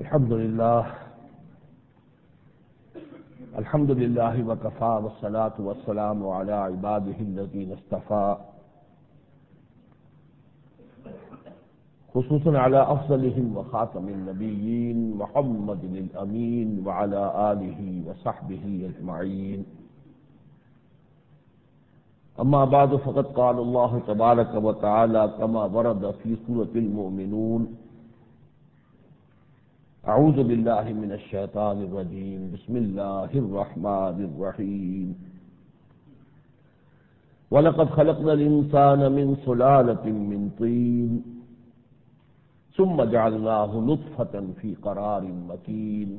الحمد لله وكفى والصلاة والسلام على عباده الذين اصطفى خصوصا على أفضلهم وخاتم النبيين محمد الأمين وعلى آله وصحبه أجمعين. أما بعد فقد قال الله تبارك وتعالى كما ورد في سورة المؤمنون: اعوذ باللہ من الشیطان الرجیم بسم اللہ الرحمن الرحیم وَلَقَدْ خَلَقْنَا الْإِنسَانَ مِنْ صُلَالَةٍ مِّنْ طِينٍ ثُمَّ جَعَلْنَاهُ نُطْفَةً فِي قَرَارٍ مَّكِينٍ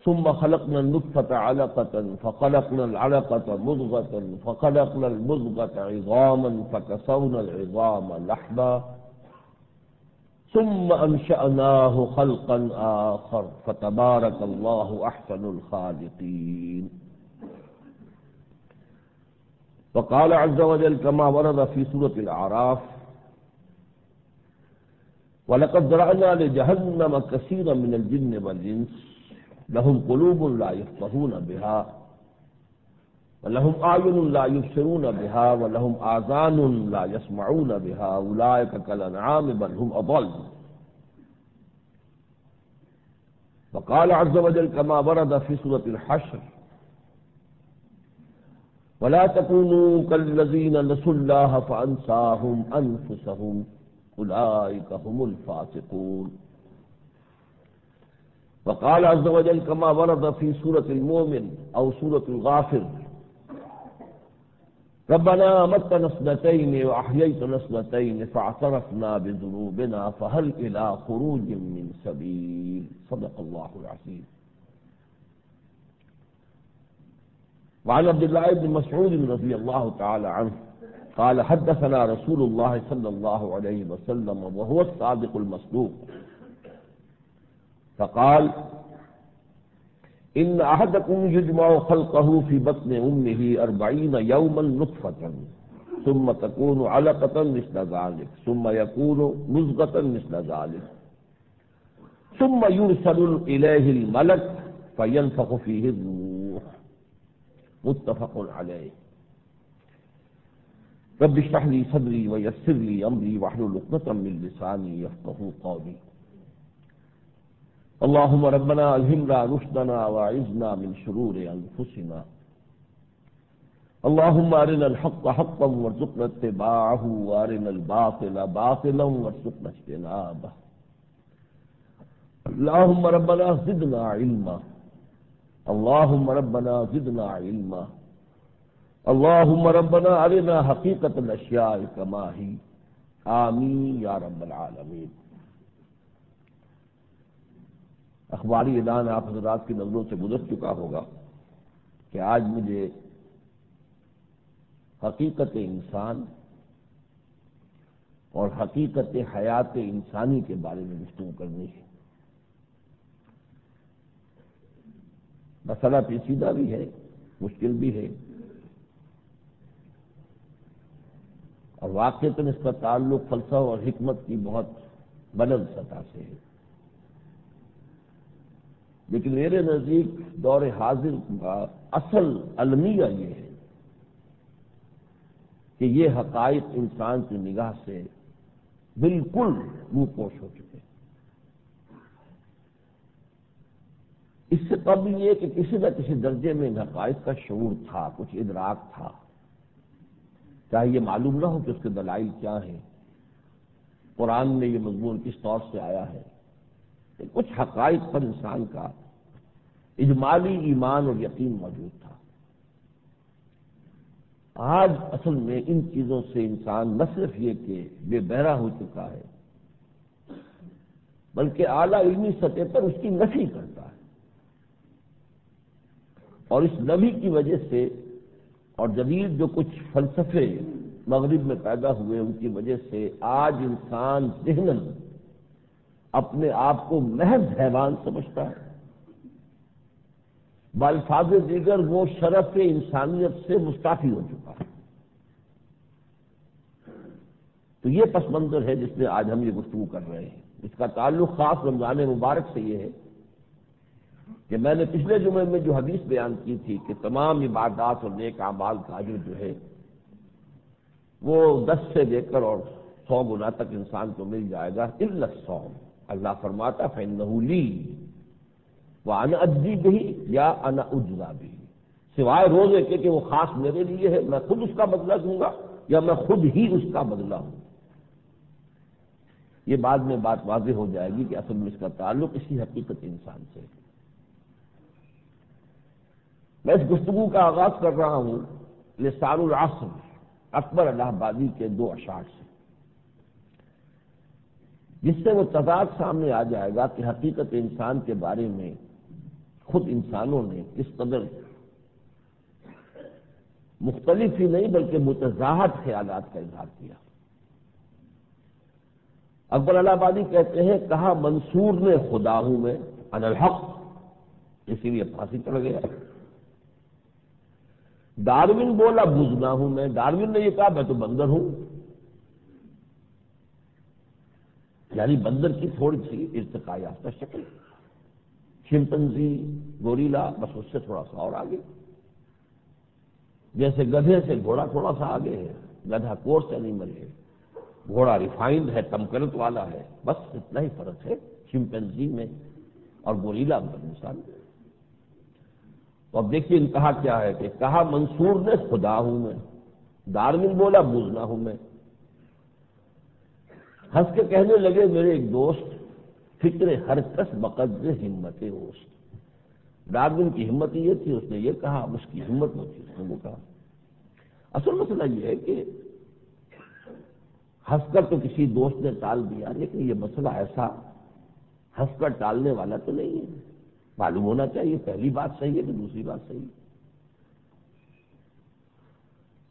ثُمَّ خَلَقْنَا النُّطْفَةَ عَلَقَةً فَخَلَقْنَا الْعَلَقَةَ مُضْغَةً فَخَلَقْنَا الْمُضْغَةَ عِظَامًا فَكَسَوْنَا الْعِظَامَ لَحْمًا ثم انشأناه خلقا آخر فتبارك الله احسن الخالقين. وقال عز وجل كما ورد في سورة الأعراف: ولقد ذرأنا لجهنم كثيرا من الجن والإنس لهم قلوب لا يفقهون بها ولهم أعين لا يبصرون بها ولهم آذان لا يسمعون بها أولئك كالأنعام بل هم أضل. وقال عز وجل كما ورد في سورة الحشر: ولا تكونوا كالذين نسوا الله فأنساهم أنفسهم أولئك هم الفاسقون. وقال عز وجل كما ورد في سورة المؤمن أو سورة الغافر: ربنا أمتنا اثنتين وأحييتنا اثنتين فاعترفنا بذنوبنا فهل إلى خروج من سبيل. صدق الله العظيم. وعن عبد الله بن مسعود رضي الله تعالى عنه قال: حدثنا رسول الله صلى الله عليه وسلم وهو الصادق المصدوق فقال: إن أحدكم يجمع خلقه في بطن أمه 40 يوما نطفة ثم تكون علقة مثل ذلك ثم يكون مضغة مثل ذلك ثم يرسل إليه الملك فينفخ فيه الروح. متفق عليه. رب اشرح لي صدري ويسر لي أمري واحلل عقدة من لساني يفقهوا قولي. اللهم ربنا الهمنا رشدنا واعذنا من شرور انفسنا. اللهم ارنا الحق حقا وارزقنا اتباعه وارنا الباطل باطلا وارزقنا اجتنابه. اللهم ربنا زدنا علما. اللهم ربنا زدنا علما. اللهم ربنا ارنا حقيقة الاشياء كما هي. آمین یا رب العالمین. اخباری اعلان آپ حضرات کی نظروں سے گزر چکا ہوگا کہ آج مجھے حقیقت انسان اور حقیقت حیات انسانی کے بارے میں گفتگو کرنی ہے. مسئلہ پیچیدہ بھی ہے، مشکل بھی ہے، اور واقعتاً اس کا تعلق فلسفہ اور حکمت کی بہت بلند سطح سے ہے. لیکن میرے نزدیک دور حاضر کا اصل المیہ یہ ہے کہ یہ حقائق انسان کی نگاہ سے بالکل منہ پوش ہو چکے. اس سے قبل یہ کہ کسی نہ کسی درجے میں ان حقائق کا شعور تھا، کچھ ادراک تھا، چاہے یہ معلوم نہ ہو کہ اس کے دلائل کیا ہیں، قرآن میں یہ مضمون کس طور سے آیا ہے. کچھ حقائق پر انسان کا اجمالی ایمان اور یقین موجود تھا. آج اصل میں ان چیزوں سے انسان نہ صرف یہ کہ بے بہرا ہو چکا ہے بلکہ اعلیٰ علمی سطح پر اس کی نفی کرتا ہے. اور اس نفی کی وجہ سے اور جدید جو کچھ فلسفے مغرب میں پیدا ہوئے ان کی وجہ سے آج انسان ذہناً اپنے آپ کو محض حیوان سمجھتا ہے، بالفاظ دیگر وہ شرف انسانیت سے مستعفی ہو چکا ہے. تو یہ پس منظر ہے جس میں آج ہم یہ گفتگو کر رہے ہیں. اس کا تعلق خاص رمضان مبارک سے یہ ہے کہ میں نے پچھلے جمعے میں جو حدیث بیان کی تھی کہ تمام عبادات اور نیک اعمال کا اجر جو ہے وہ 10 سے لے کر اور 100 گنا تک انسان کو مل جائے گا الا الصوم. اللہ فرماتا فإنہ لی وأنا أجزی بہ یا أنا أجزی بہ، سوائے روزے کے کہ وہ خاص میرے لیے ہے، میں خود اس کا بدلہ دوں گا یا میں خود ہی اس کا بدلہ ہوں. یہ بعد میں بات واضح ہو جائے گی کہ اصل میں اس کا تعلق اسی حقیقت انسان سے ہے. میں اس گفتگو کا آغاز کر رہا ہوں لسان العصر اکبر الہ آبادی کے 2 اشعار سے، جس سے وہ تضاد سامنے آ جائے گا کہ حقیقت انسان کے بارے میں خود انسانوں نے کس قدر مختلف ہی نہیں بلکہ متضاد خیالات کا اظہار کیا. اکبر الہ آبادی کہتے ہیں کہا منصور نے خدا ہوں میں انا الحق، اسی لیے پھانسی چڑھ گیا. ڈارون بولا بزنا ہوں میں، ڈارون نے یہ کہا میں تو بندر ہوں، یعنی بندر کی تھوڑی سی ارتقاء یافتہ شکل. چمپنزی گوریلا بس اس سے تھوڑا سا اور آگے، جیسے گدھے سے گھوڑا تھوڑا سا آگے ہے، گدھا کورس اینیمل ہے، گھوڑا ریفائنڈ ہے، تمکنت والا ہے، بس اتنا ہی فرق ہے چمپنزی میں اور گوریلا میں انسان. تو اب دیکھیے انتہا کیا ہے کہ کہا منصور نے خدا ہوں میں، ڈارون بولا بوزنا ہوں میں. ہنس کے کہنے لگے میرے ایک دوست فکر ہر کس بقدر ہمت اوست. ڈارون کی ہمت یہ تھی، اس نے یہ کہا، اس کی ہمت وہ تھی، اس نے وہ کہا. اصل مسئلہ یہ ہے کہ ہنس کر تو کسی دوست نے ٹال دیا، لیکن یہ مسئلہ ایسا ہنس کر ٹالنے والا تو نہیں ہے. معلوم ہونا چاہیے پہلی بات صحیح ہے کہ دوسری بات صحیح ہے.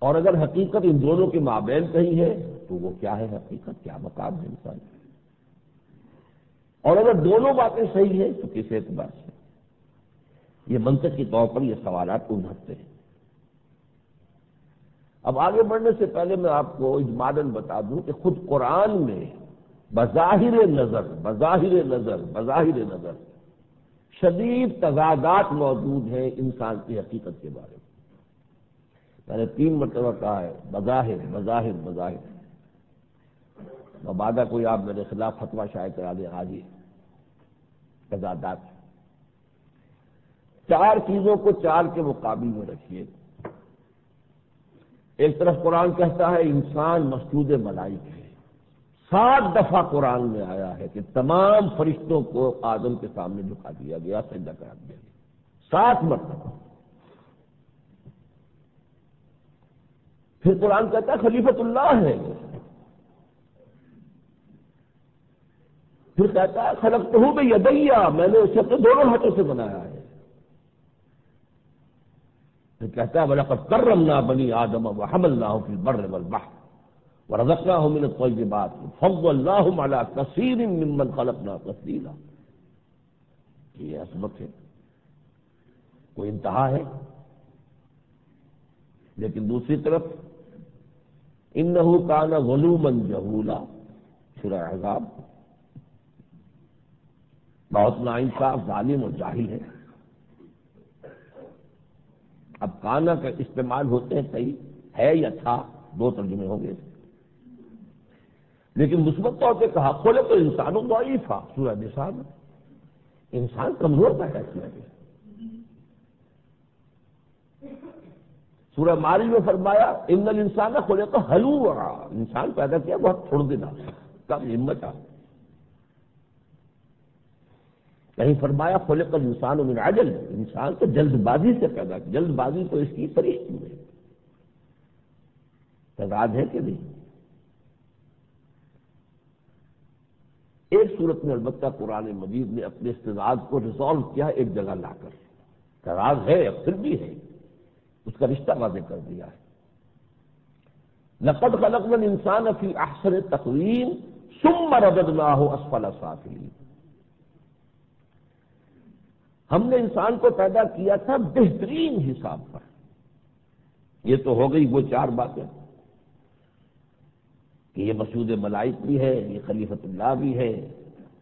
اور اگر حقیقت ان دونوں کے مابین کہیں ہے تو وہ کیا ہے حقیقت، کیا مقام ہے انسان. اور اگر دونوں باتیں صحیح ہیں تو کس اعتبار سے. یہ منطق کے طور پر یہ سوالات ابھرتے ہیں. اب آگے بڑھنے سے پہلے میں آپ کو اجمالاً بتا دوں کہ خود قرآن میں بظاہر نظر شدید تضادات موجود ہیں انسان کی حقیقت کے بارے میں. میں نے 3 مرتبہ کہا ہے بظاہر. مبادہ کوئی آپ میرے خلاف فتویٰ شائع کرا دیں آج ہی. تضادات 4 چیزوں کو 4 کے مقابل میں رکھیے. ایک طرف قرآن کہتا ہے انسان مسجود ملائک ہے. 7 دفعہ قرآن میں آیا ہے کہ تمام فرشتوں کو آدم کے سامنے جھکا دیا گیا، سجدہ کرا دیا گیا. 7 مرتبہ. پھر قرآن کہتا ہے خلیفۃ اللہ ہے. پھر کہتا ہے خلقتہ بیدی، میں نے اسے اپنے دونوں ہاتھوں سے بنایا ہے. پھر کہتا ہے وَلَقَدْ كَرَّمْنَا بَنِي آدَمَ وَحَمَلْنَاهُمْ فِي الْبَرِّ وَالْبَحْرِ وَرَزَقْنَاهُم مِّنَ الطَّيِّبَاتِ وَفَضَّلْنَاهُمْ عَلَىٰ كَثِيرٍ مِّمَّنْ خَلَقْنَا تَفْضِيلًا. یہ عظمت ہے، کوئی انتہا ہے. لیکن دوسری طرف إِنَّهُ كَانَ ظَلُومًا جَهُولًا، سورہ احزاب. بہت ناانصاف، ظالم اور جاہل ہے. اب کانا کا استعمال ہوتے ہیں، صحیح ہے یا تھا، 2 ترجمے ہوں گے. لیکن مثبت طور پہ کہا خلق الانسان ضعیفا، سورہ نساء میں انسان کمزور پیدا کیا گیا. سورہ مائدہ میں فرمایا ان الانسان خلق ہلوعا، انسان پیدا کیا بہت تھوڑ دینا، کم ہمت آ. کہیں فرمایا خلق الانسان من عجل، انسان تو جلد بازی سے پیدا کیا. جلد بازی تو اس کی فرشتوں میں تضاد ہے کہ نہیں. ایک صورت میں البتہ قرآن مجید نے اپنے استعداد کو ریزالو کیا ایک جگہ لا کر. تضاد ہے پھر بھی ہے، اس کا رشتہ واضح کر دیا ہے. لقد خلقنا الانسان فی احسن تقویم ثم رددناہ اسفل سافلین. ہم نے انسان کو پیدا کیا تھا بہترین حساب پر. یہ تو ہو گئی وہ 4 باتیں کہ یہ مسجود ملائک بھی ہے، یہ خلیفۃ اللہ بھی ہے،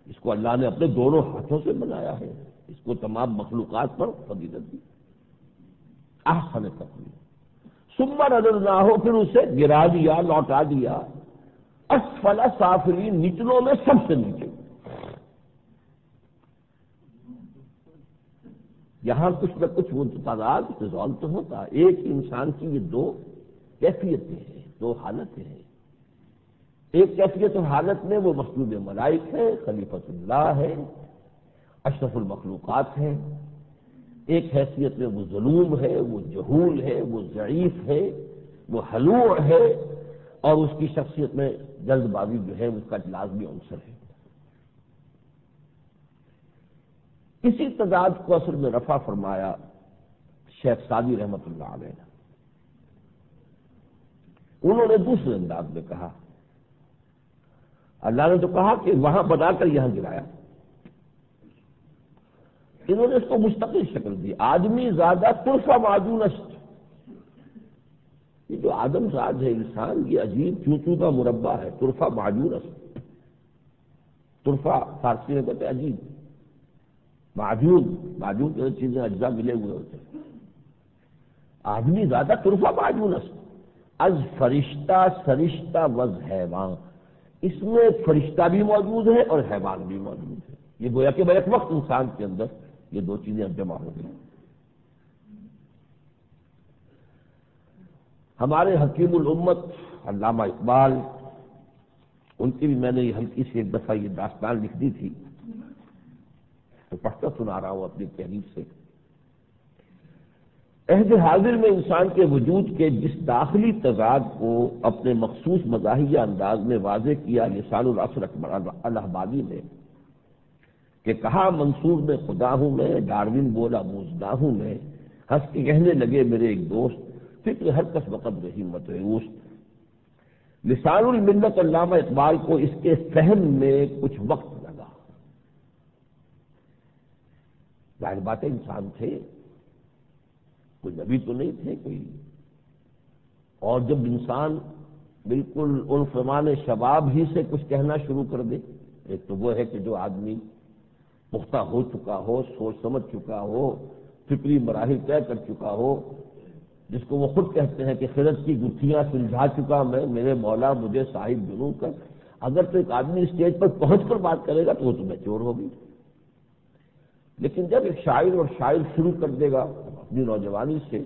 اس کو اللہ نے اپنے دونوں ہاتھوں سے بنایا ہے، اس کو تمام مخلوقات پر فضیلت دی، احسن تقویم۔ ثم رددناہ، پھر اسے گرا دیا، لوٹا دیا، اسفل سافلین، نچلوں میں سب سے نیچے۔ یہاں کچھ نہ کچھ وہ تضاد ریزالو تو ہوتا ہے۔ ایک انسان کی یہ دو کیفیتیں ہیں، دو حالتیں ہیں۔ ایک کیفیت اور حالت میں وہ مخلوق ملائک ہے، خلیفۃ اللہ ہے، اشرف المخلوقات ہے۔ ایک حیثیت میں وہ ظلوم ہے، وہ جہول ہے، وہ ضعیف ہے، وہ ہلوع ہے، اور اس کی شخصیت میں جلد بازی جو ہے اس کا لازمی عنصر ہے۔ اسی تضاد کو اصل میں رفع فرمایا شیخ سعدی رحمۃ اللہ علیہ نے۔ انہوں نے دوسرے انداز میں کہا، اللہ نے تو کہا کہ وہاں بنا کر یہاں گرایا، انہوں نے اس کو مستقل شکل دی، آدمی زیادہ طرفہ معجون است۔ یہ جو آدم زاد ہے انسان، یہ عجیب چونچو کا مربع ہے، طرفہ معجون است۔ طرفہ فارسی میں کہتے ہیں عجیب، معجون جو چیزیں اجزاء ملے ہوئے ہوتے ہیں۔ آدمی زیادہ طرفہ معجون است، از فرشتہ سرشتہ وز حیوان، اس میں فرشتہ بھی موجود ہے اور حیوان بھی موجود ہے۔ یہ گویا کہ ایک وقت انسان کے اندر یہ دو چیزیں جمع ہو گئی۔ ہمارے حکیم الامت علامہ اقبال، ان کی بھی میں نے یہ ہلکی سی ایک دفعہ یہ داستان لکھ دی تھی، تو پڑھتا سنا رہا ہوں اپنی تحریر سے۔ عہد حاضر میں انسان کے وجود کے جس داخلی تضاد کو اپنے مخصوص مزاحیہ انداز میں واضح کیا لسان العصر اکبر الہ آبادی نے کہ کہا منصور میں خدا ہوں میں، ڈاروین بولا موزدہ ہوں میں، ہنس کے کہنے لگے میرے ایک دوست، فکر ہر کس وقت رہی مت اوست۔ لسان الملت علامہ اقبال کو اس کے فہم میں کچھ وقت لگا۔ ظاہر بات ہے انسان تھے، کوئی نبی تو نہیں تھے کوئی، اور جب انسان بالکل عنفوان شباب ہی سے کچھ کہنا شروع کر دے، ایک تو وہ ہے کہ جو آدمی پختہ ہو چکا ہو، سوچ سمجھ چکا ہو، فکری مراحل طے کر چکا ہو، جس کو وہ خود کہتے ہیں کہ خرد کی گتھیاں سلجھا چکا میں، میرے مولا مجھے صاحب جنوں کر۔ اگر تو ایک آدمی اسٹیج پر پہنچ کر بات کرے گا تو وہ تو میچور ہوگی، لیکن جب ایک شاعر اور شاعر شروع کر دے گا اپنی نوجوانی سے،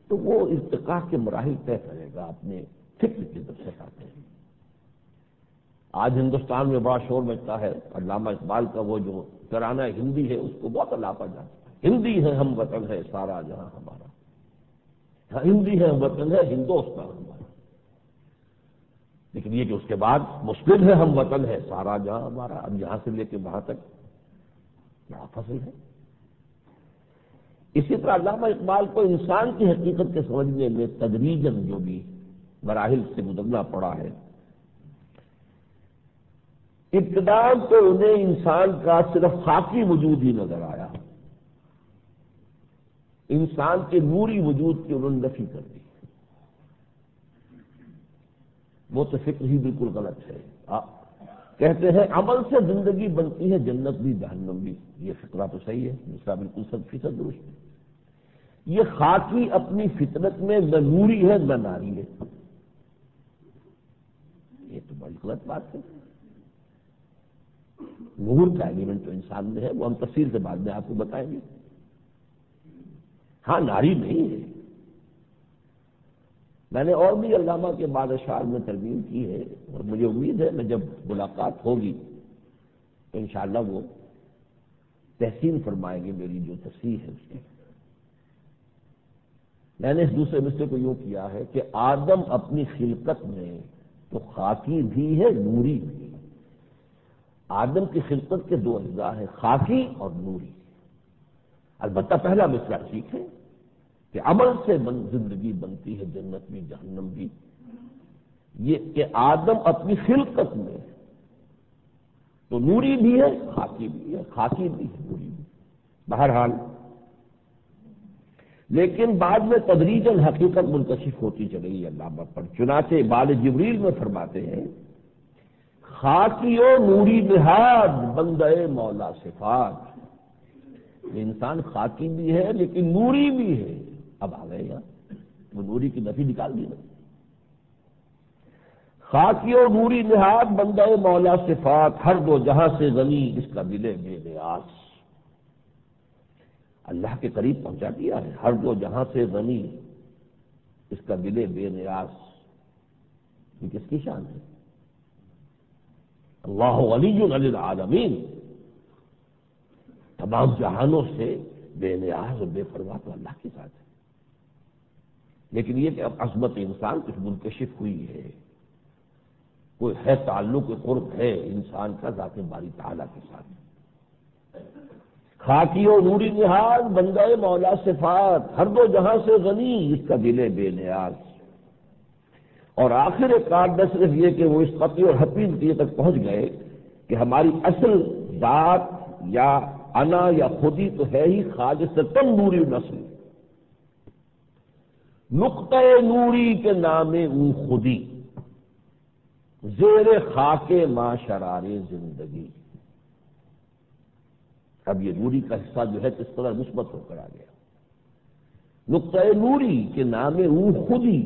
تو وہ ارتقاء کے مراحل طے کرے گا اپنے فکر کی طرف سے آتے ہیں۔ آج ہندوستان میں بڑا شور مچتا ہے، علامہ اقبال کا وہ جو ترانہ ہندی ہے اس کو بہت الاپا جاتا ہے، ہندی ہے ہم وطن ہے سارا جہاں ہمارا، ہاں ہندی ہے ہم وطن ہے ہندوستان ہمارا، لیکن یہ کہ اس کے بعد مسلم ہے ہم وطن ہے سارا جہاں ہمارا، اب یہاں سے لے کے وہاں تک بڑا فصل ہے۔ اسی طرح علامہ اقبال کو انسان کی حقیقت کے سمجھنے میں تدریجاً جو بھی مراحل سے گزرنا پڑا ہے، ابتدا تو انہیں انسان کا صرف خاکی وجود ہی نظر آیا، انسان کے نوری وجود کی انہوں نے نفی کر دی۔ وہ تو فکر ہی بالکل غلط ہے۔ کہتے ہیں عمل سے زندگی بنتی ہے جنت بھی جہنم بھی، یہ فکرہ تو صحیح ہے، دوسرا بالکل 100% درست ہے۔ یہ خاکی اپنی فطرت میں نہ نوری ہے نہ ناری ہے، یہ تو بڑی غلط بات ہے۔ نور کا ایلیمنٹ تو انسان میں ہے، وہ ہم تفصیل سے بعد میں آپ کو بتائیں گے۔ ہاں ناری نہیں ہے۔ میں نے اور بھی علامہ کے بعد اشعار میں ترمیم کی ہے، اور مجھے امید ہے میں جب ملاقات ہوگی تو انشاءاللہ وہ تحسین فرمائیں گے میری جو تصحیح ہے اس کی۔ میں نے اس دوسرے مصرے کو یوں کیا ہے کہ آدم اپنی خلقت میں تو خاکی بھی ہے نوری بھی۔ آدم کی خلقت کے دو اجزاء ہیں، خاکی اور نوری۔ البتہ پہلا مصرع ٹھیک ہے کہ عمل سے زندگی بنتی ہے جنت بھی جہنم بھی، یہ کہ آدم اپنی خلقت میں تو نوری بھی ہے خاکی بھی ہے، خاکی بھی ہے نوری بھی۔ بہرحال لیکن بعد میں تدریجاً حقیقت منکشف ہوتی چلی گئی علامہ پر، چنانچہ بال جبریل میں فرماتے ہیں خاکی و نوری نہاد بندہ مولا صفات. یہ انسان خاکی بھی ہے لیکن نوری بھی ہے. اب آ گئے یہاں وہ نوری کی نفی نکال دی نا. خاکی و نوری نہاد بندہ مولا صفات، ہر دو جہاں سے غنی اس کا دل بے نیاز. اللہ کے قریب پہنچا دیا ہے. ہر دو جہاں سے غنی اس کا دل بے نیاز. یہ کس کی شان ہے؟ اللہ ولی علی العالمین، تمام جہانوں سے بے نیاز اور بے پرواہ تو اللہ کے ساتھ ہے. لیکن یہ کہ اب عظمت انسان کچھ منکشف ہوئی ہے. کوئی ہے تعلق قرب ہے انسان کا ذات باری تعالیٰ کے ساتھ. خاکی و نوری نہاد بندہ مولا صفات، ہر دو جہاں سے غنی اس کا دل بے نیاز. اور آخر کار نہ صرف یہ کہ وہ اس قطعی اور حقیقی تک پہنچ گئے کہ ہماری اصل ذات یا انا یا خودی تو ہے ہی خالصتاً نوری نسل. نقطہ نوری کے نام او خودی، زیر خاک ما شرار زندگی. اب یہ نوری کا حصہ جو ہے کس طرح مثبت ہو کر آ گیا. نقطہ نوری کے نام او خودی،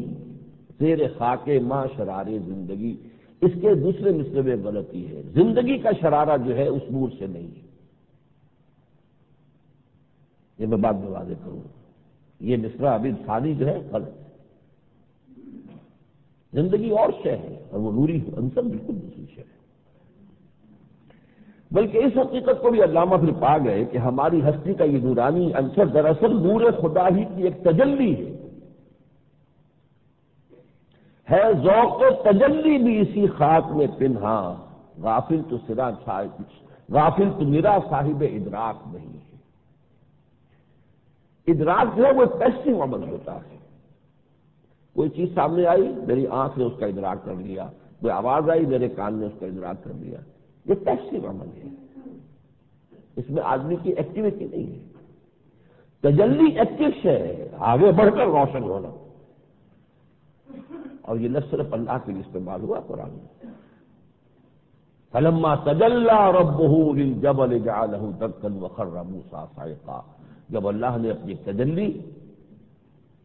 زیر خاک ما شرار زندگی. اس کے دوسرے مصرع میں غلطی ہے. زندگی کا شرارہ جو ہے اس نور سے نہیں ہے. یہ میں بات میں واضح کروں، یہ مصرع ابھی ثانی جو ہے غلط ہے. زندگی اور شے ہے اور وہ نوری عنصر بالکل دوسری شے ہے. بلکہ اس حقیقت کو بھی علامہ پھر پا گئے کہ ہماری ہستی کا یہ نورانی عنصر دراصل نور خدا ہی کی ایک تجلی ہے ذوق تجلی بھی اسی خاک میں پنہا. غافل تو میرا صاحب ادراک نہیں ہے. ادراک جو ہے وہ پیسو عمل ہوتا ہے. کوئی چیز سامنے آئی میری آنکھ نے اس کا ادراک کر لیا، کوئی آواز آئی میرے کان نے اس کا ادراک کر لیا. یہ پیسو عمل ہے، اس میں آدمی کی ایکٹیویٹی نہیں ہے. تجلی ایکٹیو ہے، آگے بڑھ کر روشن ہونا. اور یہ لفظ صرف اللہ کے لیے استعمال ہوا قرآن میں. فلما تجلی ربہ للجبل جعلہ دکا وخر موسیٰ صعقا. جب اللہ نے اپنی تجلی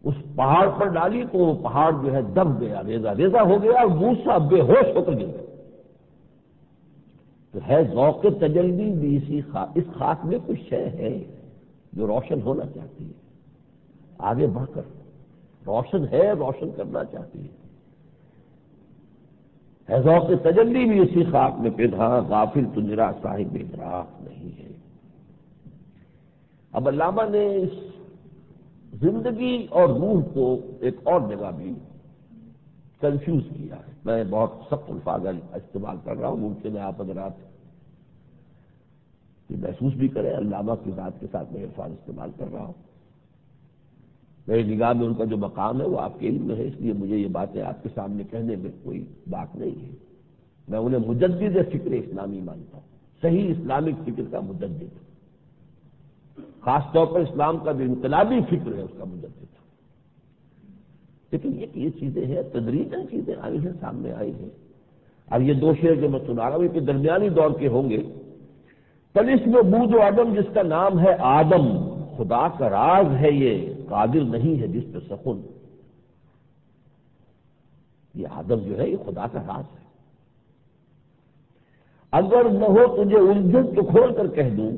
اس پہاڑ پر ڈالی تو وہ پہاڑ جو ہے دب گیا، ریزہ ریزہ ہو گیا اور موسیٰ بے ہوش ہو کر گر گیا. تو ہے ذوق تجلی بھی اس خاک میں کچھ شے ہے جو روشن ہونا چاہتی ہے، آگے بڑھ کر روشن ہے، روشن کرنا چاہتی ہے. ہے ذوق تجلی بھی اسی خاک میں پیدا، غافل تو میرا صاحب ادراک نہیں ہے. اب علامہ نے اس زندگی اور روح کو ایک اور جگہ بھی کنفیوز کیا ہے. میں بہت سخت الفاظ استعمال کر رہا ہوں، ممکن ہے آپ حضرات یہ محسوس بھی کریں علامہ کی ذات کے ساتھ میں الفاظ استعمال کر رہا ہوں. میری نگاہ میں ان کا جو مقام ہے وہ آپ کے علم میں ہے، اس لیے مجھے یہ باتیں آپ کے سامنے کہنے میں کوئی بات نہیں ہے. میں انہیں مجدد فکر اسلامی مانتا ہوں، صحیح اسلامک فکر کا مجدد، خاص طور پر اسلام کا جو انقلابی فکر ہے اس کا مجدد. لیکن یہ چیزیں ہیں تدریجاً چیزیں آئی ہیں، سامنے آئی ہیں. اب یہ دو شعر جو میں سنا رہا ہوں یہ درمیانی دور کے ہوں گے. طلسم بود و عدم جس کا نام ہے آدم، خدا کا راز ہے یہ قادر نہیں ہے جس پہ سخن. یہ آدم جو ہے یہ خدا کا راز ہے. اگر نہ ہو تجھے الجھن تو کھول کر کہہ دوں،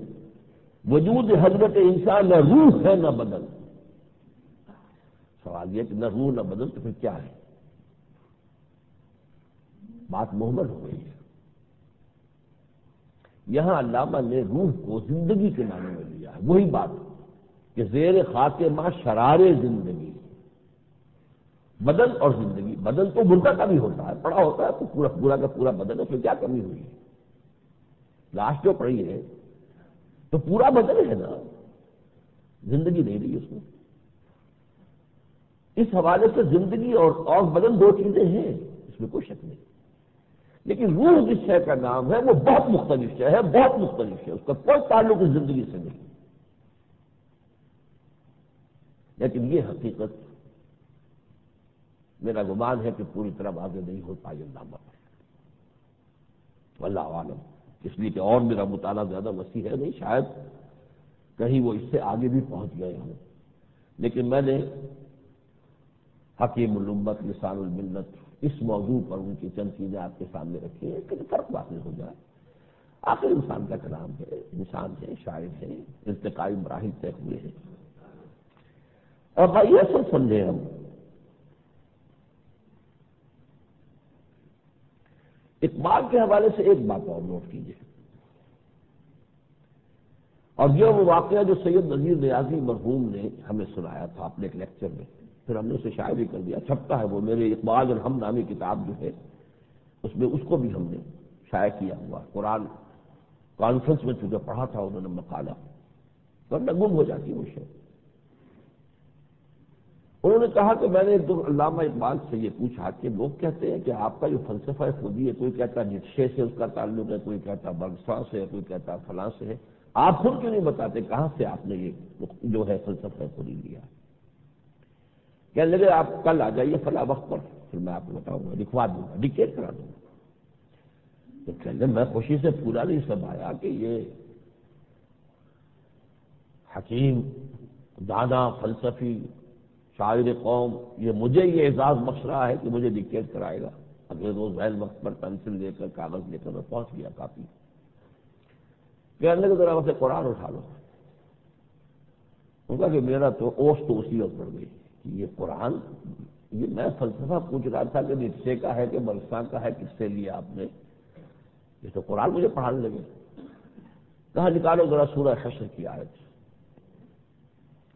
وجود حضرت انسان نہ روح ہے نہ بدن. سوال یہ کہ نہ روح نہ بدن تو پھر کیا ہے؟ بات محمل ہو گئی ہے. یہاں علامہ نے روح کو زندگی کے معنی میں لیا ہے. وہی بات کہ زیر خاک ما شرار زندگی. بدن اور زندگی، بدن تو مردہ کا بھی ہوتا ہے، پڑا ہوتا ہے تو پورا کا پورا بدن ہے، پھر کیا کمی ہوئی ہے؟ لاش جو پڑی ہے تو پورا بدن ہے نا، زندگی نہیں رہی اس میں. اس حوالے سے زندگی اور بدن دو چیزیں ہیں، اس میں کوئی شک نہیں. لیکن روح جس شے کا نام ہے وہ بہت مختلف شے ہے، بہت مختلف ہے، اس کا کوئی تعلق اس زندگی سے نہیں. لیکن یہ حقیقت میرا گمان ہے کہ پوری طرح واضح نہیں ہو پائی علامہ پر. واللہ عالم، اس لیے کہ اور میرا مطالعہ زیادہ وسیع ہے نہیں، شاید کہیں وہ اس سے آگے بھی پہنچ گئے ہوں، لیکن میں نے حکیم الامت لسان الملت اس موضوع پر ان کی چند چیزیں آپ کے سامنے رکھی ہیں کہ فرق واضح ہو جائے۔ آخر انسان کا کلام ہے، انسان ہے، شاعر ہے، ارتقائی مراحل طے ہوئے ہیں۔ اور بھائی اصل سمجھیں ہم، اقبال کے حوالے سے ایک بات اور نوٹ کیجیے، اور یہ وہ واقعہ جو سید نذیر نیازی مرحوم نے ہمیں سنایا تھا اپنے ایک لیکچر میں، پھر ہم نے اسے شائع بھی کر دیا، چھپتا ہے وہ میرے اقبال الحمد نامی کتاب جو ہے اس میں، اس کو بھی ہم نے شائع کیا ہوا۔ قرآن کانفرنس میں چونکہ پڑھا تھا انہوں نے مقالہ، ورنہ گم ہو جاتی وہ شے۔ انہوں نے کہا کہ میں نے ایک دو علامہ اقبال سے یہ پوچھا کہ لوگ کہتے ہیں کہ آپ کا جو فلسفہ خودی ہے، کوئی کہتا ہے نیٹشے سے اس کا تعلق ہے، کوئی کہتا ہے برگسا سے ہے، کوئی کہتا ہے فلاں سے ہے، آپ خود کیوں نہیں بتاتے کہاں سے آپ نے یہ جو ہے فلسفہ خودی لیا؟ کہنے لگے آپ کل آ جائیے فلاں وقت پر، پھر میں آپ کو بتاؤں گا، لکھوا دوں گا، ڈکٹیٹ کرا دوں گا۔ تو کہنے میں خوشی سے پورا نہیں سمجھایا کہ یہ حکیم دانا فلسفی شاعر قوم یہ مجھے یہ اعزاز بخش رہا ہے کہ مجھے ڈکٹیٹ کرائے گا۔ اگلے روز عین وقت پر پینسل لے کر کاغذ لے کر میں پہنچ گیا کافی، کہنے لگے ذرا سے قرآن اٹھا لو۔ ان کا کہ میرا تو اوش تو اسی وقت پڑ گئی کہ یہ قرآن، یہ میں فلسفہ پوچھ رہا تھا کہ نیٹشے کا ہے کہ برگسا کا ہے، کس سے لیا آپ نے؟ یہ تو قرآن مجھے پڑھانے لگے۔ کہاں نکالو ذرا سورہ حشر کی آیت،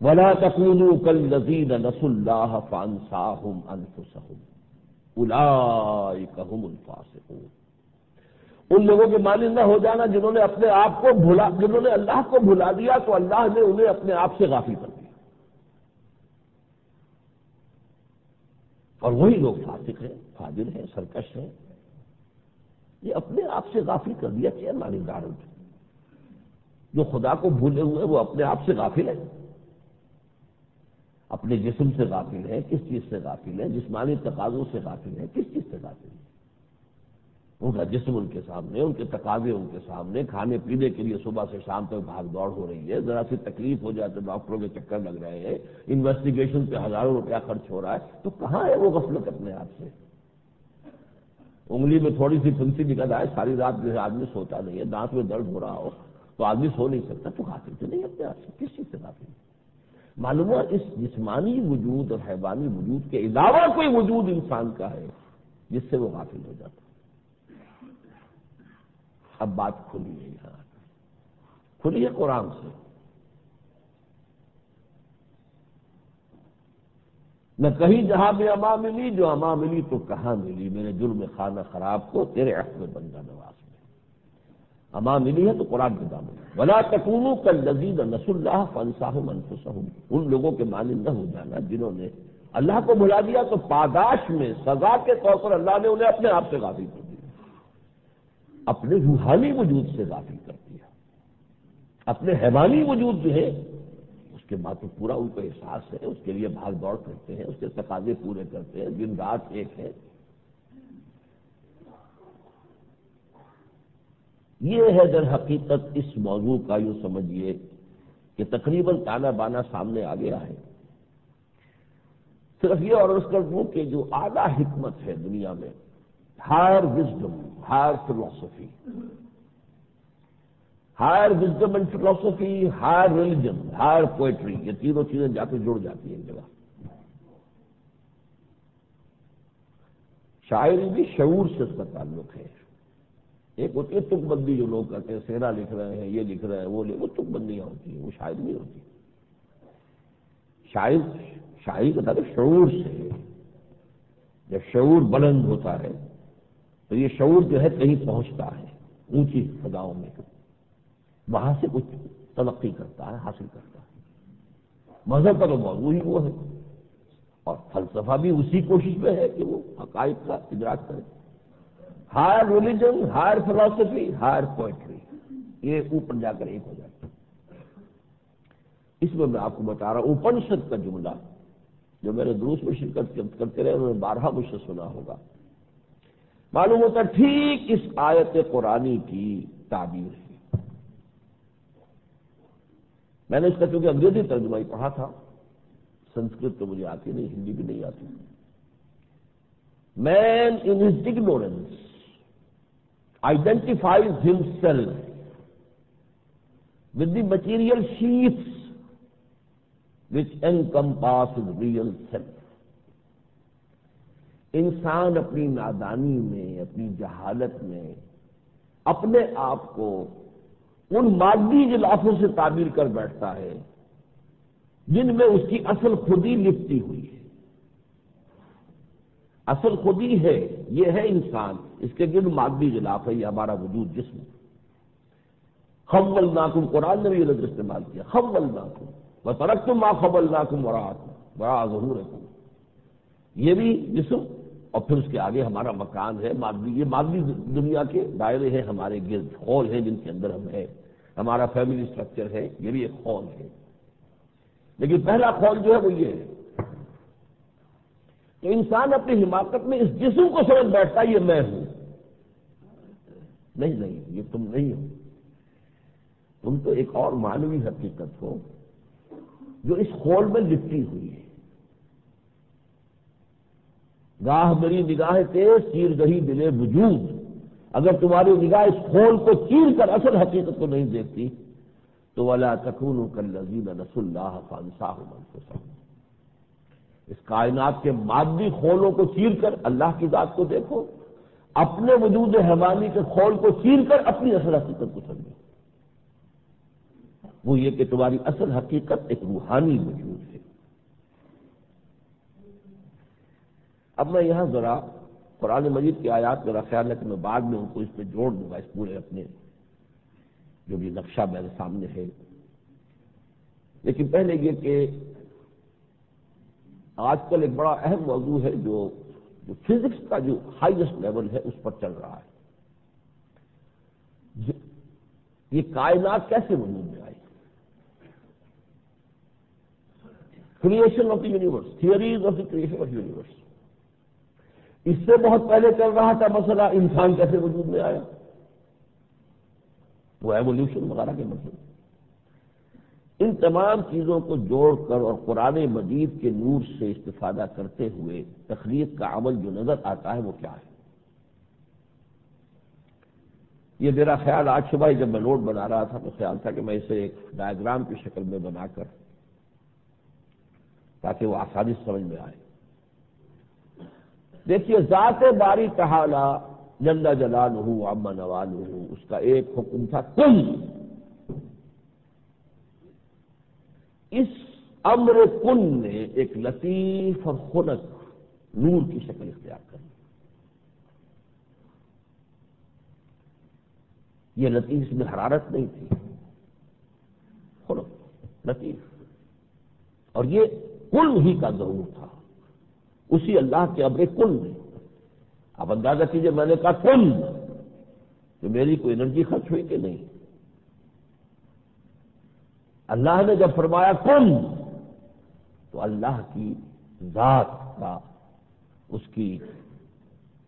وَلَا تَكُونُوا كَالَّذِينَ نَسُوا اللَّهَ فَأَنسَاهُمْ أَنفُسَهُمْ أُولَٰئِكَ هُمُ الْفَاسِقُونَ۔ ان لوگوں کے مانند نہ ہو جانا جنہوں نے اپنے آپ کو بھلا، جنہوں نے اللہ کو بھلا دیا تو اللہ نے انہیں اپنے آپ سے غافل کر دیا، اور وہی لوگ فاسق ہیں، فاجر ہیں، سرکش ہیں۔ یہ اپنے آپ سے غافل کر دیا کیا معنی دار؟ جو خدا کو بھولے ہوئے وہ اپنے آپ سے غافل ہے، اپنے جسم سے غافل ہے، کس چیز سے غافل ہے؟ جسمانی تقاضوں سے غافل ہے، کس چیز سے غافل ہے؟ ان کا جسم ان کے سامنے، ان کے تقاضے ان کے سامنے، کھانے پینے کے لیے صبح سے شام تک بھاگ دوڑ ہو رہی ہے، ذرا سی تکلیف ہو جائے تو ڈاکٹروں کے چکر لگ رہے ہیں، انویسٹیگیشن پہ ہزاروں روپیہ خرچ ہو رہا ہے، تو کہاں ہے وہ غفلت اپنے آپ سے؟ انگلی میں تھوڑی سی پھنسی نکل آئے، ساری رات جو ہے آدمی سوتا نہیں ہے، دانت میں درد ہو رہا ہو تو آدمی سو نہیں سکتا، تو غافل تو نہیں اپنے آپ سے، کس چیز سے غافل ہے؟ معلوم ہوا اس جسمانی وجود اور حیوانی وجود کے علاوہ کوئی وجود انسان کا ہے جس سے وہ غافل ہو جاتا۔ اب بات کھلی ہے، یہاں کھلی ہے قرآن سے، نہ کہیں جہاں بھی اما ملی، جو اما ملی تو کہاں ملی، میرے جرم خانہ خراب کو تیرے عفو بندہ نواز میں اما ملی ہے تو قرآن کے دامن۔ ولا تکونوا کالذین نسوا اللہ فانساہم انفسہم، ان لوگوں کے مانند نہ ہو جانا جنہوں نے اللہ کو بھلا دیا تو پاداش میں سزا کے طور پر اللہ نے انہیں اپنے آپ سے غافل کر دیا، اپنے روحانی وجود سے غافل کر دیا، اپنے حیوانی وجود جو ہے اس کے بعد تو پورا ان کو احساس ہے، اس کے لیے بھاگ دوڑ کرتے ہیں، اس کے تقاضے پورے کرتے ہیں، دن رات ایک ہے۔ یہ ہے در حقیقت اس موضوع کا، یوں سمجھیے کہ تقریباً تانا بانا سامنے آ گیا ہے۔ صرف یہ عرض کر دوں کہ جو اعلیٰ حکمت ہے دنیا میں، higher wisdom, higher philosophy, higher wisdom and philosophy, higher religion, higher poetry, یہ تینوں چیزیں جا کے جڑ جاتی ہیں ایک جگہ۔ شاعری بھی شعور سے اس کا تعلق ہے۔ ایک ہوتی ہے تک بندی جو لوگ کرتے ہیں، سیرا لکھ رہے ہیں، یہ لکھ رہے ہیں، وہ تک بندیاں ہوتی ہیں، وہ شاعری نہیں ہوتی۔ شاعری کا تعلق شعور سے ہے۔ جب شعور بلند ہوتا ہے تو یہ شعور جو ہے کہیں پہنچتا ہے اونچی فضاؤں میں، وہاں سے کچھ تلقی کرتا ہے، حاصل کرتا ہے۔ مذہب کا تو موضوع ہی وہ ہے، اور فلسفہ بھی اسی کوشش میں ہے کہ وہ حقائق کا ادراک کرے۔ Higher religion, higher philosophy, higher poetry, یہ اوپر جا کر ایک ہو جاتا ہے۔ اس میں میں آپ کو بتا رہا ہوں اپنشد کا جملہ، جو میرے دروس میں شرکت کرتے رہے انہوں نے بارہا مجھ سے سنا ہوگا معلوم ہوتا ٹھیک اس آیت قرآنی کی تعبیر ہے۔ میں نے اس کا چونکہ انگریزی ترجمہ ہی پڑھا تھا، سنسکرت تو مجھے آتی نہیں، ہندی بھی نہیں آتی۔ Man in his ignorance identifies himself with the material sheaths which encompass his real self۔ انسان اپنی نادانی میں، اپنی جہالت میں اپنے آپ کو ان مادی غلافوں سے تعبیر کر بیٹھتا ہے جن میں اس کی اصل خودی لپٹی ہوئی ہے۔ اصل خودی ہے، یہ ہے انسان، اس کے گرد مادی غلاف ہے، یہ ہمارا وجود جسم۔ خولناکم، قرآن نے بھی یہ لفظ استعمال کیا، خولناکم وترکتم ما خولناکم وراء ظہورکم، یہ بھی جسم اور پھر اس کے آگے ہمارا مکان ہے مادی، یہ مادی دنیا کے دائرے ہیں ہمارے گرد، خول ہیں جن کے اندر ہم ہیں، ہمارا فیملی سٹرکچر ہے، یہ بھی ایک خول ہے۔ لیکن پہلا خول جو ہے وہ یہ ہے، تو انسان اپنی حماقت میں اس جسم کو سمجھ بیٹھتا ہے یہ میں ہوں۔ نہیں نہیں، یہ تم نہیں ہو، تم تو ایک اور معنوی حقیقت ہو جو اس خول میں لپٹی ہوئی ہے۔ گاہ میری نگاہ تیز چیر گہی دلے وجود، اگر تمہاری نگاہ اس خول کو چیر کر اصل حقیقت کو نہیں دیکھتی تو وَلَا تَكُونُوا كَالَّذِينَ نَسُوا اللَّهَ فَأَنسَاهُمْ أَنفُسَهُمْ، اس کائنات کے مادی خولوں کو چیر کر اللہ کی ذات کو دیکھو، اپنے وجود حیوانی کے خول کو چیر کر اپنی اصل حقیقت کو سمجھو۔ وہ یہ کہ تمہاری اصل حقیقت ایک روحانی وجود ہے۔ اب میں یہاں ذرا قرآن مجید کی آیات، میرا خیال ہے کہ میں بعد میں ان کو اس پہ جوڑ دوں گا، اس پورے اپنے جو بھی نقشہ میرے سامنے ہے، لیکن پہلے یہ کہ آج کل ایک بڑا اہم موضوع ہے جو فزکس کا جو ہائیسٹ لیول ہے اس پر چل رہا ہے۔ یہ کائنات کیسے وجود میں آئی؟ Creation of the universe, theories of the creation of universe. اس سے بہت پہلے چل رہا تھا مسئلہ انسان کیسے وجود میں آیا، وہ ایوولوشن وغیرہ کے مسئلے۔ ان تمام چیزوں کو جوڑ کر اور قرآن مجید کے نور سے استفادہ کرتے ہوئے تخلیق کا عمل جو نظر آتا ہے وہ کیا ہے؟ یہ میرا خیال آج صبح جب میں نوٹ بنا رہا تھا تو خیال تھا کہ میں اسے ایک ڈائیگرام کی شکل میں بنا کر تاکہ وہ آسانی سے سمجھ میں آئے۔ دیکھیے، ذات باری تعالی جل جلالہ عم نوالہ، اس کا ایک حکم تھا کن۔ اس امر کن نے ایک لطیف اور خنک نور کی شکل اختیار کر لی۔ یہ لطیف میں حرارت نہیں تھی، خنک لطیف، اور یہ کل ہی کا ظہور تھا اسی اللہ کے امر کن میں۔ اب اندازہ کیجئے، میں نے کہا کن تو میری کوئی انرجی خرچ ہوئی کہ نہیں؟ اللہ نے جب فرمایا کن تو اللہ کی ذات کا، اس کی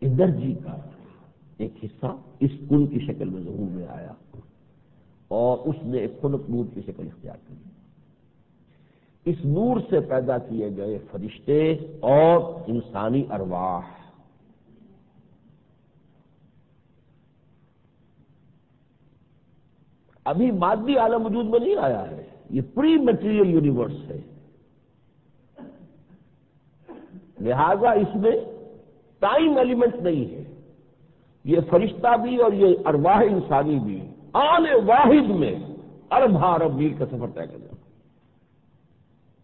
انرجی کا ایک حصہ اس کن کی شکل میں ظہور میں آیا اور اس نے ایک خنک نور کی شکل اختیار کی۔ اس نور سے پیدا کیے گئے فرشتے اور انسانی ارواح۔ ابھی مادی عالم وجود میں نہیں آیا ہے، یہ پری میٹیریل یونیورس ہے، لہذا اس میں ٹائم ایلیمنٹ نہیں ہے۔ یہ فرشتہ بھی اور یہ ارواح انسانی بھی آن واحد میں ارب ارب میل کا سفر طے کر جاتا۔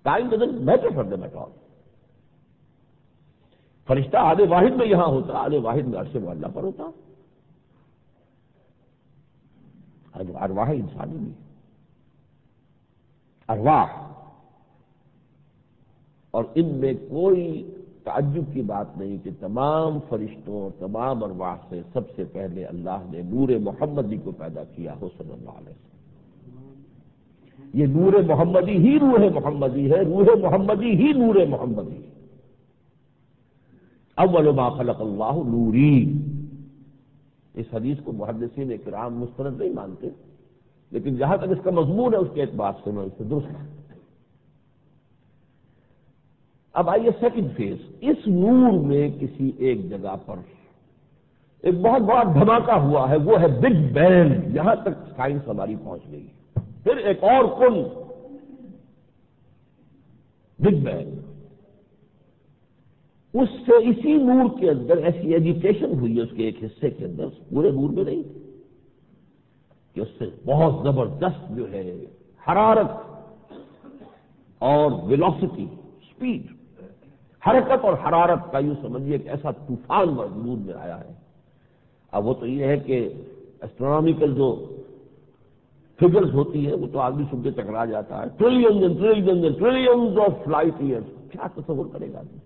Time doesn't matter for them at all. فرشتہ آنے واحد میں یہاں ہوتا، آنے واحد میں عرش معلیٰ پر ہوتا، ارواح انسانی بھی ارواح، اور ان میں کوئی تعجب کی بات نہیں کہ تمام فرشتوں اور تمام ارواح سے سب سے پہلے اللہ نے نور محمدی کو پیدا کیا ہو صلی اللہ علیہ وسلم۔ یہ نور محمدی ہی روح محمدی ہے، روح محمدی ہی نور محمدی ہے۔ اول ما خلق اللہ نوری، اس حدیث کو محدثین کرام مستند نہیں مانتے، لیکن جہاں تک اس کا مضمون ہے اس کے اعتبار سے میں اسے درست ہے۔ اب آئیے سیکنڈ فیز، اس نور میں کسی ایک جگہ پر ایک بہت بڑا دھماکہ ہوا ہے، وہ ہے بگ بینگ، یہاں تک سائنس ہماری پہنچ گئی۔ پھر ایک اور کن، بگ بینگ، اس سے اسی نور کے اندر ایسی ایجیٹیشن ہوئی ہے اس کے ایک حصے کے اندر، پورے نور میں نہیں، کہ اس سے بہت زبردست جو ہے حرارت اور ویلوسٹی، سپیڈ، حرکت اور حرارت کا یوں سمجھیے کہ ایسا طوفان وجود میں آیا ہے۔ اب وہ تو یہ ہے کہ ایسٹرونامیکل جو فگرز ہوتی ہے وہ تو آدمی سن کے ٹکرا جاتا ہے، trillions and trillions and trillions of light years, کیا تصور کرے گا آدمی،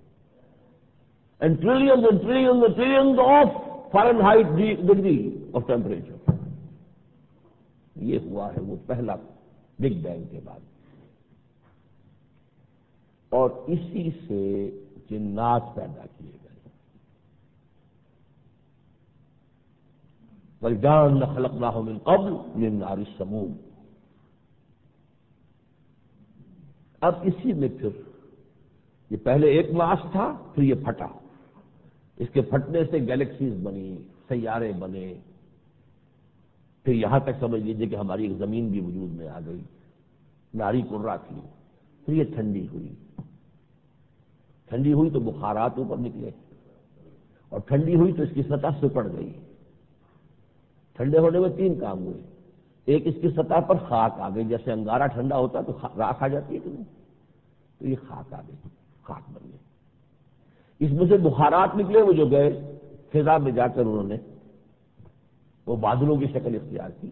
and trillions and trillions and trillions of Fahrenheit degree of temperature. یہ ہوا ہے وہ پہلا بگ بینگ کے بعد، اور اسی سے جنات پیدا کیے گئے۔ وَالْجَانَّ خَلَقْنَاهُ مِنْ قَبْلُ مِنْ نَارِ السَّمُومِ۔ اب اسی میں پھر یہ پہلے ایک ماس تھا، پھر یہ پھٹا، اس کے پھٹنے سے گیلیکسیز بنی، سیارے بنے، پھر یہاں تک سمجھ لیجیے کہ ہماری ایک زمین بھی وجود میں آ گئی، ناری کرہ تھی، پھر یہ ٹھنڈی ہوئی، ٹھنڈی ہوئی تو بخارات اوپر نکلے، اور ٹھنڈی ہوئی تو اس کی سطح سپڑ گئی۔ ٹھنڈے ہونے میں تین کام ہوئے، ایک اس کی سطح پر خاک آ گئی، جیسے انگارہ ٹھنڈا ہوتا ہے تو راکھ آ جاتی ہے کہ نہیں، تو یہ خاک آ گئی، خاک بن گئی۔ اس میں سے بخارات نکلے، وہ جو گئے فضا میں جا کر انہوں نے وہ بادلوں کی شکل اختیار کی،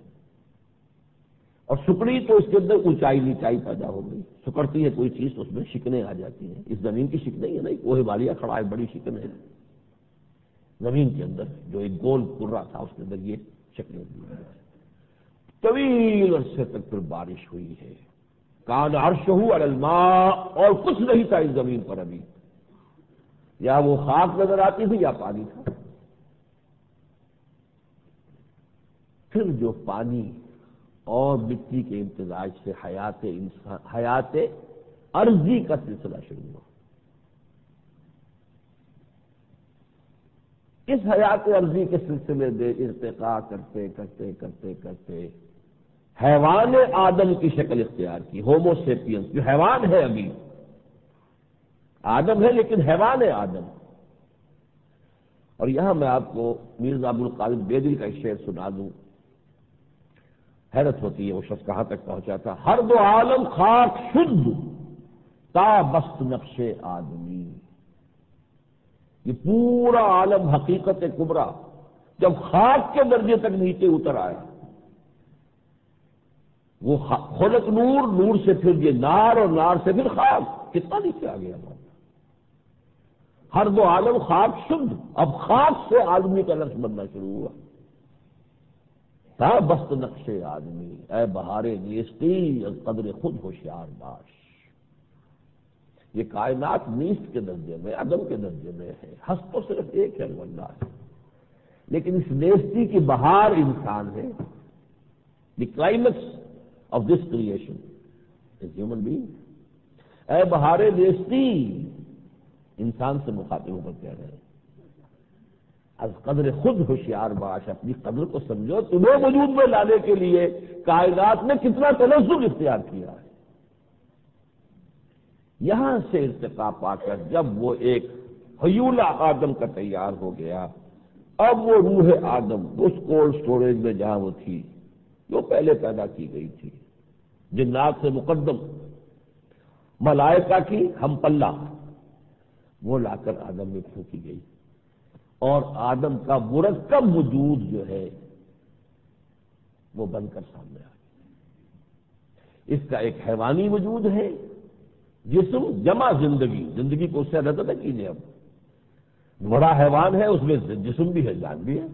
اور سکڑی تو اس کے اندر اونچائی نیچائی پیدا ہو گئی، سکڑتی ہے کوئی چیز تو اس میں شکنیں آ جاتی ہیں۔ اس زمین کی شکنیں ہی ہے نا، کوہ ہمالیہ کھڑا ہے، بڑی شکن ہے زمین کے اندر، جو ایک گول کرہ تھا اس کے اندر یہ شکلیں دی۔ طویل عرصے تک پھر بارش ہوئی ہے، کان عرشہ علی الماء، اور کچھ نہیں تھا اس زمین پر ابھی، یا وہ خاک نظر آتی تھی یا پانی تھا۔ پھر جو پانی اور مٹی کے امتزاج سے حیات عرضی کا سلسلہ شروع ہوا۔ اس حیات عرضی کے سلسلے میں ارتقاء کرتے کرتے کرتے کرتے حیوان آدم کی شکل اختیار کی، ہومو سیپینس، جو حیوان ہے ابھی، آدم ہے لیکن حیوان ہے آدم۔ اور یہاں میں آپ کو مرزا ابو القادر بیدل کا ایک شعر سنا دوں، حیرت ہوتی ہے وہ شخص کہاں تک پہنچا تھا۔ ہر دو عالم خاک شد تا بست نقش آدمی، یہ پورا عالم حقیقت کبریٰ جب خاک کے درجے تک نیچے اتر آیا، وہ خلق نور، نور سے پھر یہ نار، اور نار سے پھر خاک، کتنا نیچے آ گیا ہمارا۔ ہر دو عالم خاک شد، اب خاک سے آدمی کا لفظ بننا شروع ہوا۔ تا بست نقش آدمی، اے بہار نیستی از قدر خود ہوشیار باش۔ یہ کائنات نیست کے درجے میں، عدم کے درجے میں ہے، ہست تو صرف ایک ہے، اللہ ہے، لیکن اس نیستی کی بہار انسان ہے۔ The climax of this creation is human being. اے بہار نیستی، انسان سے مخاطب ہو کر کہہ رہے ہیں، از قدر خود ہوشیار باش، اپنی قدر کو سمجھو، تمہیں وجود میں لانے کے لیے کائنات نے کتنا تنزل اختیار کیا ہے۔ یہاں سے ارتقاء پا کر جب وہ ایک حیولہ آدم کا تیار ہو گیا، اب وہ روح آدم اس کولڈ سٹوریج میں جہاں وہ تھی، جو پہلے پیدا کی گئی تھی، جنات سے مقدم ملائکہ کی ہم پلہ، وہ لا کر آدم میں پھونکی گئی، اور آدم کا مرکب وجود جو ہے وہ بن کر سامنے آ گیا۔ اس کا ایک حیوانی وجود ہے، جسم جمع زندگی، زندگی کو اس سے علیحدہ نہ کیجیے۔ اب بڑا حیوان ہے، اس میں جسم بھی ہے، جان بھی ہے،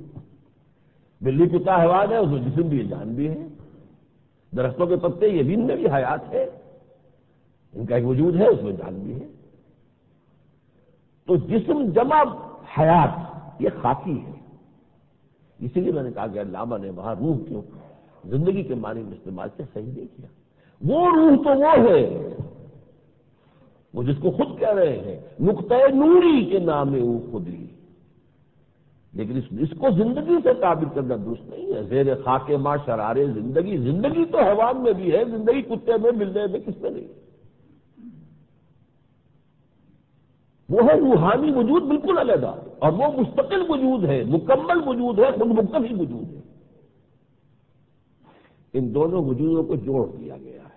بلی کتا حیوان ہے، اس میں جسم بھی ہے، جان بھی ہے، درختوں کے پتے یہ بھی ان میں بھی حیات ہے، ان کا ایک وجود ہے، اس میں جان بھی ہے۔ تو جسم جمع حیات یہ خاکی ہے، اسی لیے میں نے کہا کہ علامہ نے وہاں روح کیوں زندگی کے معنی میں استعمال کیا، صحیح نہیں کیا۔ وہ روح تو وہ ہے وہ جس کو خود کہہ رہے ہیں نقطۂ نوری کے نام او خودی، لیکن اس کو زندگی سے تعبیر کرنا درست نہیں ہے۔ زیر خاک ماں شرارے زندگی، زندگی تو حیوان میں بھی ہے، زندگی کتے میں، بلے میں، کس میں نہیں ہے؟ وہ ہے روحانی وجود بالکل علیحدہ، اور وہ مستقل وجود ہے، مکمل وجود ہے، خود مکمل وجود ہے۔ ان دونوں وجودوں کو جوڑ دیا گیا ہے۔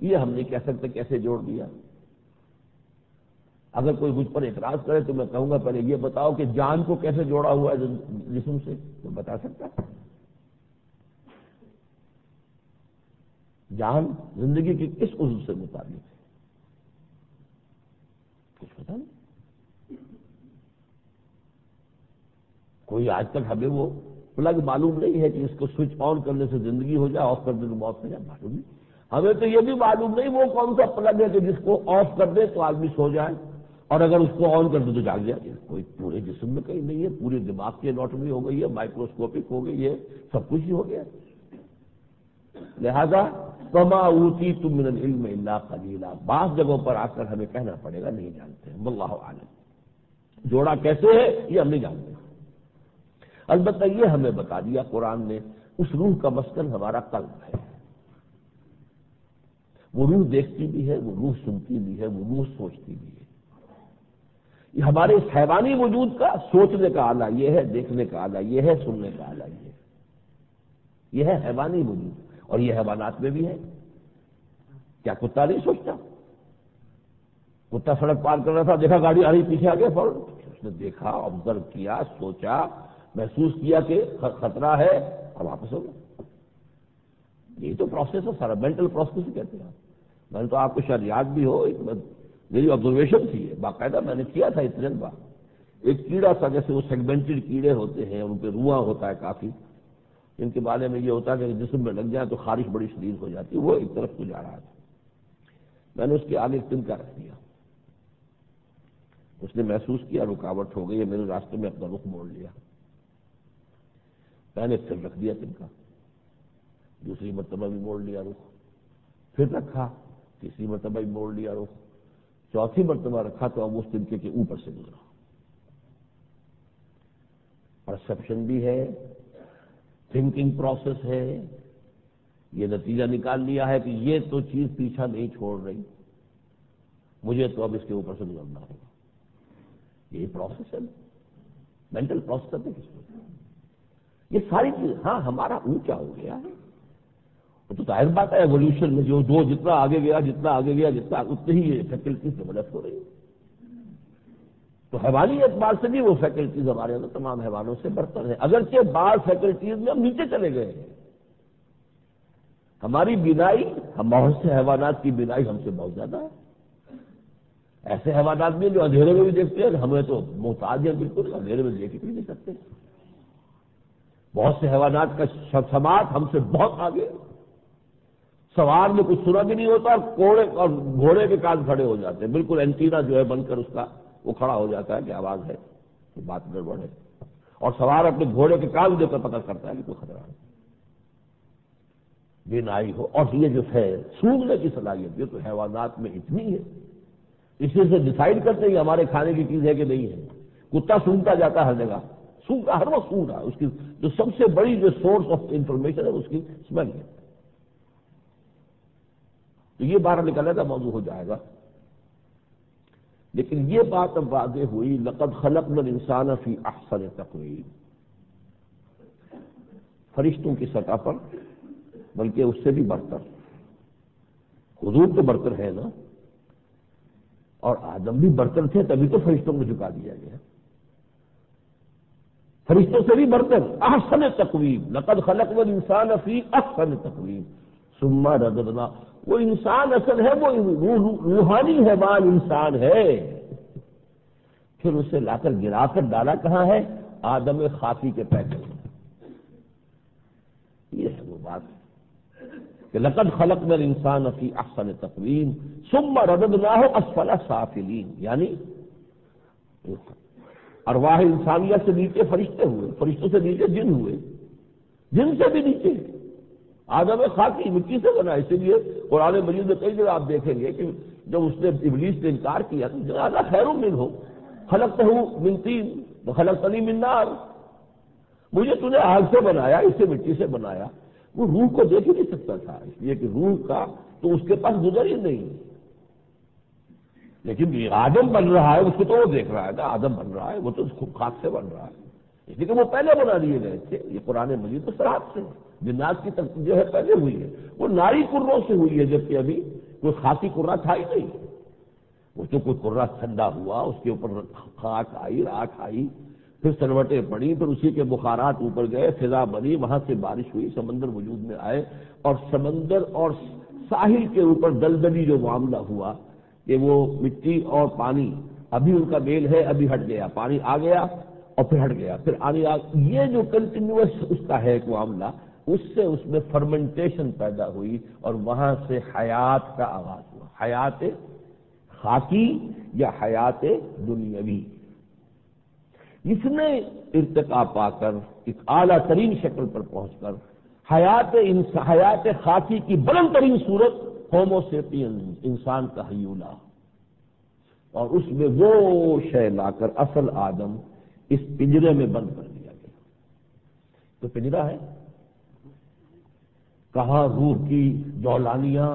یہ ہم نہیں کہہ سکتے کیسے جوڑ دیا۔ اگر کوئی مجھ پر اعتراض کرے تو میں کہوں گا پہلے یہ بتاؤ کہ جان کو کیسے جوڑا ہوا ہے جسم سے، تو بتا سکتا؟ جان زندگی کے کس عضو سے متعلق ہے؟ کچھ پتا نہیں۔ کوئی آج تک ہمیں وہ پلگ معلوم نہیں ہے کہ اس کو سوئچ آن کرنے سے زندگی ہو جائے، آف کرنے سے موت ہو جائے، معلوم نہیں۔ ہمیں تو یہ بھی معلوم نہیں وہ کون سا پلگ ہے کہ جس کو آف کر دے تو آدمی سو جائے، اور اگر اس کو آن کر دے تو جاگ جائے۔ کوئی پورے جسم میں کہیں نہیں ہے، پورے دماغ کی اناٹومی ہو گئی ہے، مائکروسکوپک ہو گئی ہے، سب کچھ ہی ہو گیا۔ لہذا وما اوتیتم من العلم الا قلیلا، بعض جگہوں پر آ کر ہمیں کہنا پڑے گا نہیں جانتے ہیں، واللہ اعلم۔ جوڑا کیسے ہے یہ ہم نہیں جانتے، البتہ یہ ہمیں بتا دیا قرآن نے اس روح کا مسکن ہمارا قلب ہے۔ وہ روح دیکھتی بھی ہے، وہ روح سنتی بھی ہے، وہ روح سوچتی بھی ہے۔ یہ ہمارے اس حیوانی وجود کا سوچنے کا آلہ یہ ہے، دیکھنے کا آلہ یہ ہے، سننے کا آلہ یہ ہے حیوانی وجود، اور یہ حیوانات میں بھی ہے۔ کیا کتا نہیں سوچتا؟ کتا سڑک پار کر رہا تھا، دیکھا گاڑی آ رہی، پیچھے آ گیا فوراً، اس نے دیکھا، آبزرو کیا، سوچا، محسوس کیا کہ خطرہ ہے اور واپس ہو گیا۔ یہی تو پروسیس ہے سارا، مینٹل پروسیس کہتے ہیں۔ میں نے تو آپ کو شاید یاد بھی ہو، میری آبزرویشن تھی، باقاعدہ میں نے کیا تھا اتنے بار۔ ایک کیڑا تھا، جیسے وہ سیگمنٹڈ کیڑے ہوتے ہیں، ان پہ رواں ہوتا ہے کافی، ان کے بارے میں یہ ہوتا ہے کہ جسم میں لگ جائے تو خارش بڑی شدید ہو جاتی ہے، وہ ایک طرف کو جا رہا تھا۔ میں نے اس کے آگے ایک تنکا رکھ دیا، اس نے محسوس کیا رکاوٹ ہو گئی ہے، میرے راستے میں اپنا رخ موڑ لیا۔ میں نے پھر رکھ دیا تنکا، دوسری مرتبہ بھی موڑ لیا رخ، پھر رکھا، تیسری مرتبہ بھی موڑ لیا رخ، چوتھی مرتبہ رکھا تو اب اس تنکے کے اوپر سے گزرا۔ پرسپشن بھی ہے، تھنکنگ پروسیس ہے، یہ نتیجہ نکال لیا ہے کہ یہ تو چیز پیچھا نہیں چھوڑ رہی، مجھے تو اب اس کے اوپر سے گزرنا ہوگا۔ یہی پروسیس ہے، مینٹل پروسیس ہے کس کو؟ یہ ساری چیز ہاں ہمارا اونچا ہو گیا ہے، تو ظاہر بات ہے ایولیوشن میں جو جتنا آگے گیا اتنی ہی یہ فیکلٹیز ڈیولپ ہو رہی ہے۔ تو حیوانی اعتبار سے بھی وہ فیکلٹیز ہمارے اندر تمام حیوانوں سے برتر ہیں، اگرچہ بعض فیکلٹیز میں ہم نیچے چلے گئے ہیں۔ ہماری بینائی ہم بہت سے حیوانات کی بینائی ہم سے بہت زیادہ ہے۔ ایسے حیوانات بھی جو اندھیرے میں بھی دیکھتے ہیں، ہمیں تو محتاج ہیں، بالکل اندھیرے میں دیکھ بھی نہیں سکتے۔ بہت سے حیوانات کا سماعت ہم سے بہت آگے، سوار میں کچھ سنا بھی نہیں ہوتا، اور گھوڑے کے کان کھڑے ہو جاتے ہیں، بالکل اینٹینا جو ہے بن کر اس کا وہ کھڑا ہو جاتا ہے کہ آواز ہے، کہ بات گڑبڑ ہے، اور سوار اپنے گھوڑے کے کان دے کر پتہ کرتا ہے کہ کوئی خطرہ ہے، بینائی ہو۔ اور یہ جو ہے سونگنے کی صلاحیت یہ تو حیوانات میں اتنی ہے، اسی سے ڈیسائیڈ کرتے ہیں ہمارے کھانے کی چیز ہے کہ نہیں ہے۔ کتا سونگتا جاتا ہے ہر جگہ، سونگتا ہر وقت سونگ رہا ہے، اس کی جو سب سے بڑی جو سورس آف انفارمیشن ہے اس کی اسمیل ہے۔ تو یہ باہر نکلنے کا موضوع ہو جائے گا، لیکن یہ بات اب واضح ہوئی، لقد خلقنا الانسان فی احسن تقویم، فرشتوں کی سطح پر، بلکہ اس سے بھی برتر، حضور تو برتر ہے نا، اور آدم بھی برتر تھے، تبھی تو فرشتوں کو جھکا دیا گیا، فرشتوں سے بھی برتر، احسن تقویم، لقد خلقنا الانسان فی احسن تقویم ثم رددنا، وہ انسان اصل ہے، وہ روحانی حیوان انسان ہے، پھر اسے لا کر گرا کر ڈالا کہاں ہے؟ آدم خاکی کے پیکر میں۔ یہ ہے وہ بات کہ لقد خلقنا الانسان فی احسن تقویم ثم رددناہ اسفل سافلین، یعنی ارواح انسانیہ سے نیچے فرشتے ہوئے، فرشتوں سے نیچے جن ہوئے، جن سے بھی نیچے آدم خاکی مٹی سے بنا. اسی لیے قرآن مجید میں کئی جگہ آپ دیکھیں گے کہ جب اس نے ابلیس نے انکار کیا تو زیادہ خیر منہ خلقتہ من طین وخلقتنی من نار، مجھے تو نے آگ سے بنایا، اسے مٹی سے بنایا. وہ روح کو دیکھ ہی نہیں سکتا تھا، اس لیے کہ روح کا تو اس کے پاس گزر ہی نہیں. لیکن آدم بن رہا ہے، اس کو تو وہ دیکھ رہا ہے نا، آدم بن رہا ہے، وہ تو خاک سے بن رہا ہے، اس لیے کہ وہ پہلے بنا دیے گئے تھے. یہ قرآن مجید تو صراحت سے جنات کی جو ہے پہلے ہوئی ہے، وہ ناری کروں سے ہوئی ہے، جبکہ ابھی کوئی خاصی کرہ تھا ہی نہیں. وہ تو کوئی کرہ ٹھنڈا ہوا، اس کے اوپر خاک آئی، راکھ آئی، پھر سلوٹیں پڑی، پھر اسی کے بخارات اوپر گئے، فضا بنی، وہاں سے بارش ہوئی، سمندر وجود میں آئے، اور سمندر اور ساحل کے اوپر دلدلی جو معاملہ ہوا کہ وہ مٹی اور پانی ابھی ان کا میل ہے، ابھی ہٹ گیا، پانی آ گیا اور پھر ہٹ گیا، پھر آنے یہ جو کنٹینیوس اس کا ہے ایک معاملہ، اس سے اس میں فرمنٹیشن پیدا ہوئی اور وہاں سے حیات کا آغاز ہوا. حیات خاکی یا حیات دنیاوی. اس نے ارتقا پا کر ایک اعلیٰ ترین شکل پر پہنچ کر حیات خاکی کی بلند ترین صورت ہومو سیپین، انسان کا حیولہ، اور اس میں وہ شے لا کر اصل آدم اس پنجرے میں بند کر دیا گیا. تو پنجرا ہے، کہاں روح کی جولانیاں،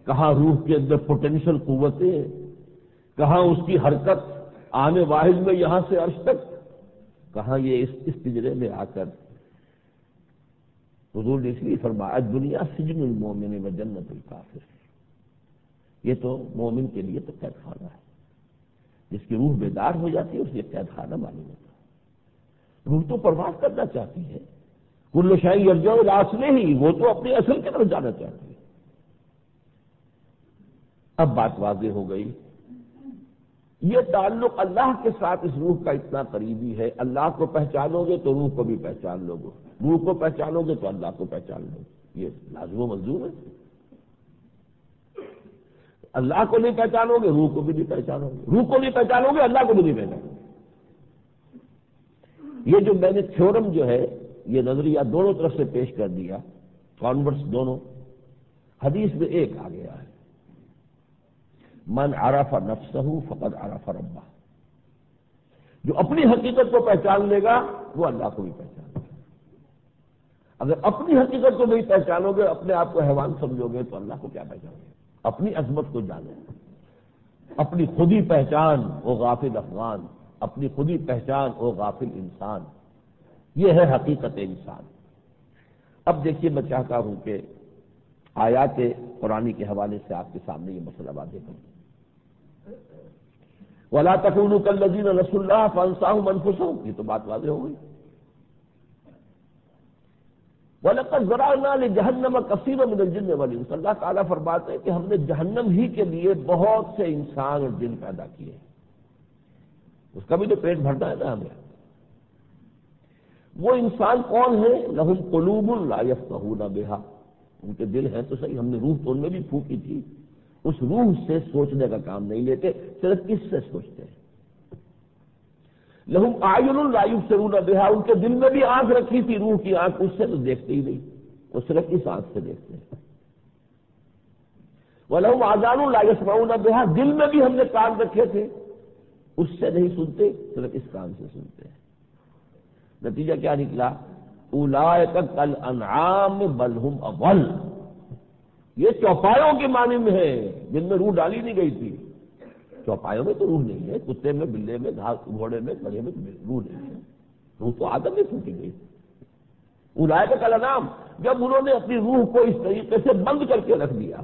کہاں روح کے اندر پوٹینشل قوتیں، کہاں اس کی حرکت آنے واحد میں یہاں سے عرش تک، کہاں یہ اس پنجرے میں آ کر حضور نے اس لیے فرمایا دنیا سجن المومن و جنت الکافر. یہ تو مومن کے لیے تو قید خانہ ہے، جس کی روح بیدار ہو جاتی ہے اسے قید خانہ معلوم ہوتا ہے. روح تو پرواز کرنا چاہتی ہے، کل شیء یرجع الی اصلہ، وہ تو اپنے اصل کی طرف جانا چاہتی ہے. اب بات واضح ہو گئی. یہ تعلق اللہ کے ساتھ اس روح کا اتنا قریبی ہے، اللہ کو پہچانو گے تو روح کو بھی پہچان لو گے، روح کو پہچانو گے تو اللہ کو پہچان لو گے. یہ لازم و ملزوم ہے. اللہ کو نہیں پہچانو گے روح کو بھی نہیں پہچانو گے، روح کو نہیں پہچانو گے اللہ کو بھی نہیں پہچانو گے. یہ جو میں نے تھیورم جو ہے یہ نظریہ دونوں طرف سے پیش کر دیا، کانورس دونوں، حدیث میں ایک آ گیا ہے، من عرف نفسہ فقد عرف ربہ. جو اپنی حقیقت کو پہچان لے گا وہ اللہ کو بھی پہچان لے گا. اگر اپنی حقیقت کو نہیں پہچانو گے، اپنے آپ کو حیوان سمجھو گے تو اللہ کو کیا پہچانو گے؟ اپنی عظمت کو جانو، اپنی خودی پہچان او غافل افغان، اپنی خودی پہچان او غافل انسان. یہ ہے حقیقت انسان. اب دیکھیے میں چاہتا ہوں کہ آیات قرآنی کے حوالے سے آپ کے سامنے یہ مسئلہ واضح کروں. وَلَا تَكُونُوا كَالَّذِينَ نَسُوا اللَّهَ فَأَنسَاهُمْ أَنفُسَهُمْ، یہ تو بات واضح ہو گئی. وَلَقَدْ ذَرَأْنَا لِجَهَنَّمَ كَثِيرًا مِنَ الْجِنِّ وَالْإِنسِ. اللہ تعالیٰ فرماتے ہیں کہ ہم نے جہنم ہی کے لیے بہت سے انسان اور جن پیدا کیے، اس کا بھی تو پیٹ بھرنا ہے نا ہمیں. وہ انسان کون ہے؟ لَهُمْ قُلُوبٌ لَا يَفْقَهُونَ بِهَا، ان کے دل ہیں تو صحیح، ہم نے روح تو ان میں بھی پھونکی تھی، اس روح سے سوچنے کا کام نہیں لیتے، صرف کس سے سوچتے ہیں. لہم اعین لا یبصرون بها، ان کے دل میں بھی آنکھ رکھی تھی، روح کی آنکھ، اس سے تو دیکھتے ہی نہیں، وہ صرف اس آنکھ سے دیکھتے ہیں. ولہم آذان لا یسمعون بها، دل میں بھی ہم نے کان رکھے تھے، اس سے نہیں سنتے، صرف اس کان سے سنتے ہیں. نتیجہ کیا نکلا؟ اولئک کالانعام بل ہم اضل. یہ چوپایوں کے معنی میں ہے جن میں روح ڈالی نہیں گئی تھی. چوپایوں میں تو روح نہیں ہے، کتے میں، بلے میں، گھوڑے میں، گدھے میں روح نہیں ہے. روح تو آدم میں پھونکی گئی تھی. اولئک کالانعام، جب انہوں نے اپنی روح کو اس طریقے سے بند کر کے رکھ دیا،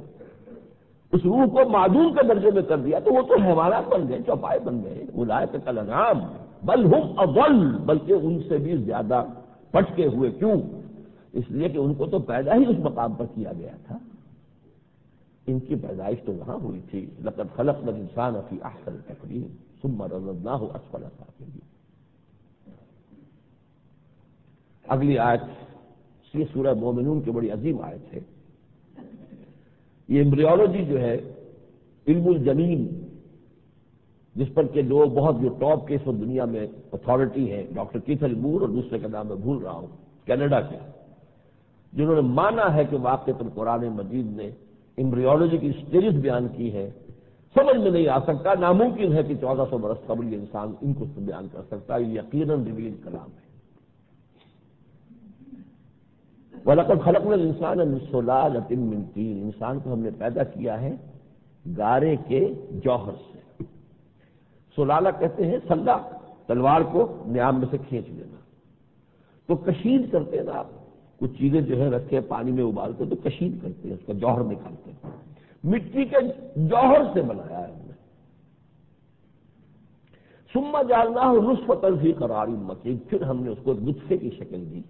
اس روح کو معدوم کے درجے میں کر دیا، تو وہ تو حیوانات بن گئے، چوپائے بن گئے. اولئک کالانعام بل ہم اضل، بلکہ ان سے بھی زیادہ پٹکے ہوئے. کیوں؟ اس لیے کہ ان کو تو پیدا ہی اس مقام پر کیا گیا تھا، ان کی پیدائش تو وہاں ہوئی تھی. لقد خلقنا الانسان فی احسن تقویم ثم رددناہ اسفل سافلین. اگلی آیت یہ سورہ مومنون کی بڑی عظیم آیت ہے. یہ ایمبریولوجی جو ہے، علم الجنین، جس پر کہ لوگ بہت جو ٹاپ کے اس وقت دنیا میں اتھارٹی ہیں، ڈاکٹر کیتھل مور اور دوسرے کا نام میں بھول رہا ہوں، کینیڈا کے، جنہوں نے مانا ہے کہ واقعۃ القرآن مجید نے ایمبریولوجی کی اسٹیجز بیان کی ہے، سمجھ میں نہیں آ سکتا، ناممکن ہے کہ 1400 برس قبل یہ انسان ان کو بیان کر سکتا ہے، یہ یقیناً ریویل کلام ہے۔ وَلَقَدْ خَلَقْنَا الْإِنسَانَ مِنْ صُلَالَةٍ مِّن طِينٍ، انسان کو ہم نے پیدا کیا ہے گارے کے جوہر سے۔ سلالہ کہتے ہیں سلہ، تلوار کو نیام میں سے کھینچ لینا۔ تو کشید کرتے ہیں نا آپ، کچھ چیزیں جو ہے رکھے پانی میں ابالتے تو کشید کرتے ہیں، اس کا جوہر نکالتے ہیں، مٹی کے جوہر سے بنایا ہے ہم نے۔ ثم جعلناہ نطفۃ فی قرار مکین، پھر ہم نے اس کو نطفے کی شکل دی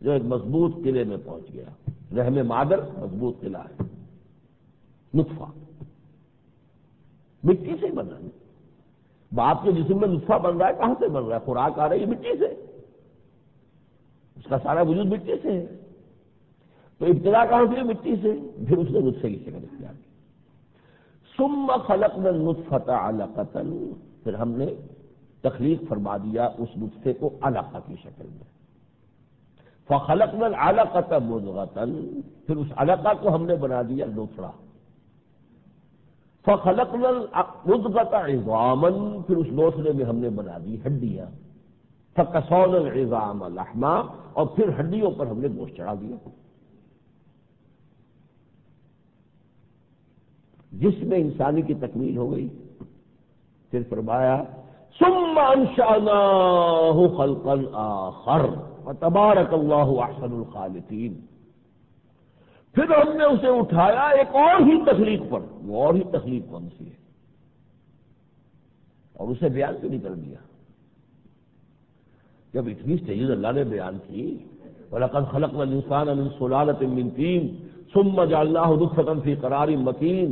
جو ایک مضبوط قلعے میں پہنچ گیا۔ رحم مادر مضبوط قلعہ ہے، نطفہ مٹی سے بنا ہے۔ باپ کے جسم میں نطفہ بن رہا ہے، کہاں سے بن رہا ہے؟ خوراک آ رہی ہے مٹی سے، اس کا سارا وجود مٹی سے ہے، تو ابتدا کہاں سے؟ مٹی سے، پھر اس نے نطفے کی شکل اختیار کی۔ ثم خلقنا النطفۃ علقۃ، پھر ہم نے تخلیق فرما دیا اس نطفے کو علقہ کی شکل میں۔ فخلقنا العلقۃ مضغۃ، پھر اس علقہ کو ہم نے بنا دیا لوتھڑا۔ فخلقنا المضغۃ عظاما، پھر اس لوتھڑے میں ہم نے بنا دی ہڈیاں۔ فکسونا العظام لحما، اور پھر ہڈیوں پر ہم نے گوشت چڑھا دیا۔ جس میں انسانی کی تکمیل ہو گئی، پھر فرمایا ثم انشأناہ خلقا آخر فتبارک اللہ احسن الخالقین، پھر ہم نے اسے اٹھایا ایک اور ہی تخلیق پر۔ وہ اور ہی تخلیق کون سی ہے؟ اور اسے بیان کیوں نہیں کر دیا؟ جب اتنی سٹیجز اللہ نے بیان کی، وَلَقَدْ خَلَقْنَا الْإِنسَانَ مِنْ صُلَالَةٍ مِّن طِينٍ ثُمَّ جَعَلْنَاهُ نُطْفَةً فِي قَرَارٍ مَّكِينٍ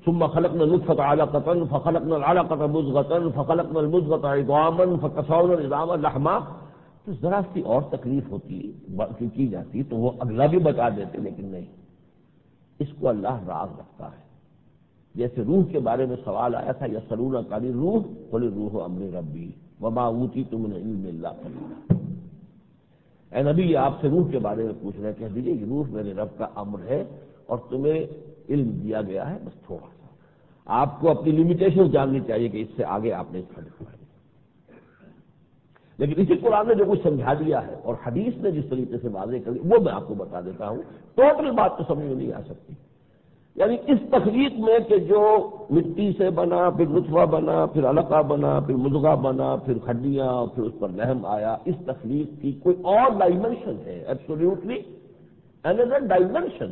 ثُمَّ خَلَقْنَا النُّطْفَةَ عَلَقَةً فَخَلَقْنَا الْعَلَقَةَ مُضْغَةً فَخَلَقْنَا الْمُضْغَةَ عِظَامًا فَكَسَوْنَا الْعِظَامَ لَحْمًا۔ تو ذرا سی اور تکلیف ہوتی کی جاتی تو وہ اگلا بھی بتا دیتے، لیکن نہیں، اس کو اللہ راز رکھتا ہے۔ جیسے روح کے بارے میں سوال آیا تھا، یسألونک عن الروح قل الروح امر ربی وما اوتیتم من علم الا قلیلا۔ اے نبی، یہ آپ سے روح کے بارے میں پوچھ رہے ہیں، کہہ دیجیے کہ روح میرے رب کا امر ہے اور تمہیں علم دیا گیا ہے بس تھوڑا سا۔ آپ کو اپنی لمیٹیشن جاننی چاہیے کہ اس سے آگے آپ نے کھڑے ہوئے، لیکن اسی قرآن نے جو کچھ سمجھا دیا ہے اور حدیث نے جس طریقے سے واضح کر دی وہ میں آپ کو بتا دیتا ہوں۔ ٹوٹل بات تو سمجھ میں نہیں آ سکتی، یعنی اس تخلیق میں کہ جو مٹی سے بنا، پھر نطفہ بنا، پھر علقہ بنا، پھر مضغہ بنا، پھر ہڈیاں، پھر اس پر لحم آیا، اس تخلیق کی کوئی اور ڈائمنشن ہے، ایبسولوٹلی انذر ڈائمنشن۔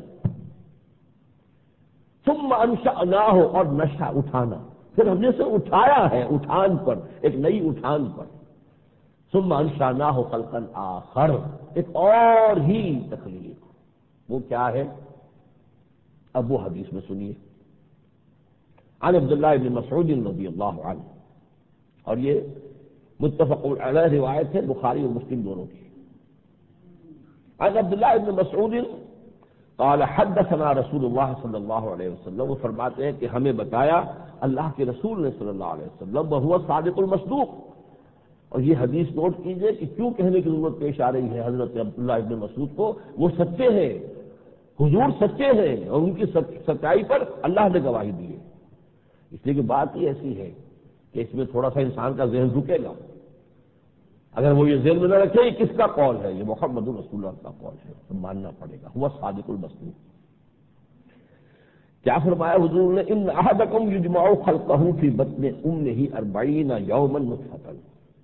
ثم انشأناہ، اور نشا اٹھانا، پھر ہم نے اسے اٹھایا ہے اٹھان پر، ایک نئی اٹھان پر۔ ثم انشأناہ خلقا آخر، ایک اور ہی تخلیق، وہ کیا ہے؟ اب وہ حدیث میں سنیے، عن عبداللہ ابن مسعود رضی اللہ عنہ، اور یہ متفق علیہ روایت ہے بخاری اور مسلم دونوں کی۔ عن عبداللہ ابن مسعود قال حدثنا رسول اللہ صلی اللہ علیہ وسلم، وہ فرماتے ہیں کہ ہمیں بتایا اللہ کے رسول نے صلی اللہ علیہ وسلم، وہو صادق المصدوق۔ اور یہ حدیث نوٹ کیجئے کہ کیوں کہنے کی ضرورت پیش آ رہی ہے حضرت عبداللہ ابن مسعود کو، وہ سچے ہیں، حضور سچے ہیں، اور ان کی سچائی پر اللہ نے گواہی دی ہے۔ اس لیے کہ بات ہی ایسی ہے کہ اس میں تھوڑا سا انسان کا ذہن رکے گا، اگر وہ یہ ذہن میں نہ رکھے یہ کس کا قول ہے، یہ محمد رسول اللہ کا قول ہے، تو ماننا پڑے گا، وہ صادق المصدوق۔ کیا فرمایا حضور نے؟ ان احدکم یجمع خلقہ فی بطن امہ 40 یوما نطفۃ،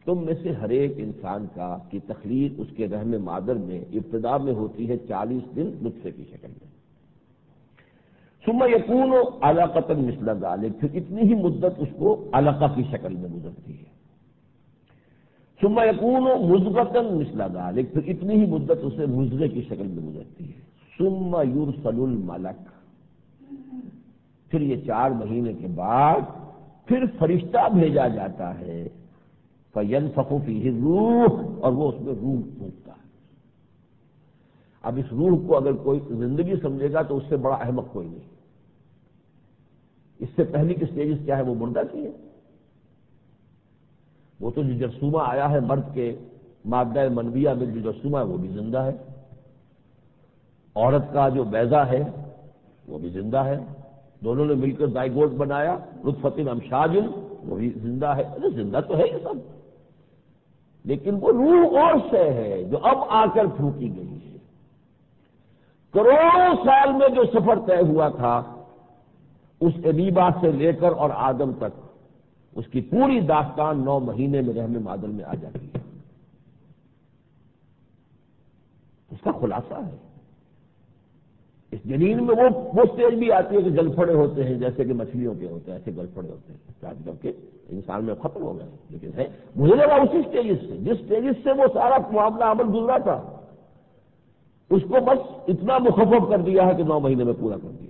تم میں سے ہر ایک انسان کی تخلیق اس کے رحم مادر میں ابتدا میں ہوتی ہے 40 دن نطفے کی شکل میں۔ ثم یکون علقۃ مثل ذلک، پھر اتنی ہی مدت اس کو علقہ کی شکل میں گزرتی ہے۔ ثم یکون مضغۃ مثل ذلک، پھر اتنی ہی مدت اسے مضغے کی شکل میں گزرتی ہے۔ ثم یرسل الملک، پھر یہ 4 مہینے کے بعد پھر فرشتہ بھیجا جاتا ہے، فَيَنْفَخُ فِيهِ الرُّوحُ، اور وہ اس میں روح پھونکتا ہے۔ اب اس روح کو اگر کوئی زندگی سمجھے گا تو اس سے بڑا احمق کوئی نہیں۔ اس سے پہلی کی سٹیجز کیا ہے؟ وہ مردہ کی ہے، وہ تو جو جرثومہ آیا ہے مرد کے مادہ منویہ میں جو جرثومہ ہے وہ بھی زندہ ہے، عورت کا جو بیضہ ہے وہ بھی زندہ ہے، دونوں نے مل کر زائگوٹ بنایا نطفۃ امشاج، وہ بھی زندہ ہے۔ ارے زندہ تو ہے یہ سب، لیکن وہ روح اور شے ہے جو اب آ کر پھونکی گئی ہے۔ کروڑوں سال میں جو سفر طے ہوا تھا اس امیبا سے لے کر اور آدم تک، اس کی پوری داستان 9 مہینے میں رحم مادر میں آ جاتی ہے، اس کا خلاصہ ہے۔ اس جنین میں وہ سٹیج بھی آتی ہے کہ گل پھڑے ہوتے ہیں جیسے کہ مچھلیوں کے ہوتے ہیں، ایسے گل پھڑے ہوتے ہیں، چاٹ کر کے انسان میں ختم ہو گئے، لیکن ہے گزرے گا اسی سٹیج سے جس سٹیج سے وہ سارا معاملہ عمل گزرا تھا، اس کو بس اتنا مخفف کر دیا ہے کہ 9 مہینے میں پورا کر دیا۔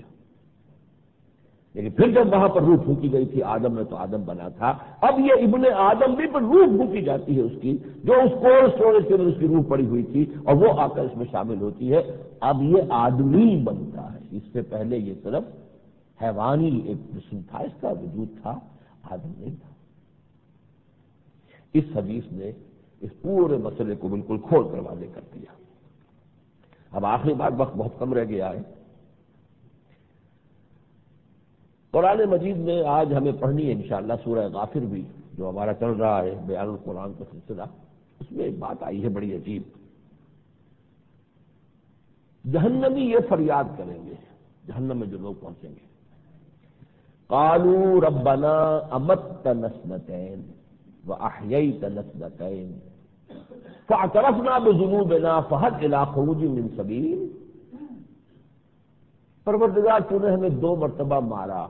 لیکن پھر جب وہاں پر روح پھونکی گئی تھی آدم میں تو آدم بنا تھا، اب یہ ابن آدم بھی پر روح پھونکی جاتی ہے اس کی، جو اس کولڈ اسٹوریج کے اندر اس کی روح پڑی ہوئی تھی اور وہ آ کر اس میں شامل ہوتی ہے۔ اب یہ آدمی بنتا ہے، اس سے پہلے یہ صرف حیوانی ایک جسم تھا، اس کا وجود تھا، آدم نہیں تھا۔ اس حدیث نے اس پورے مسئلے کو بالکل کھول کر واضح کر دیا۔ اب آخری بات، وقت بہت کم رہ گیا ہے۔ قرآن مجید میں آج ہمیں پڑھنی ہے انشاءاللہ سورہ غافر بھی، جو ہمارا چل رہا ہے بیان القرآن کا سلسلہ، اس میں ایک بات آئی ہے بڑی عجیب۔ جہنمی یہ فریاد کریں گے، جہنم میں جو لوگ پہنچیں گے، قالوا ربنا امتنا اثنتین واحییتنا اثنتین فاعترفنا بذنوبنا فهل الى خروج من سبیل۔ پروردگار تو نے ہمیں 2 مرتبہ مارا،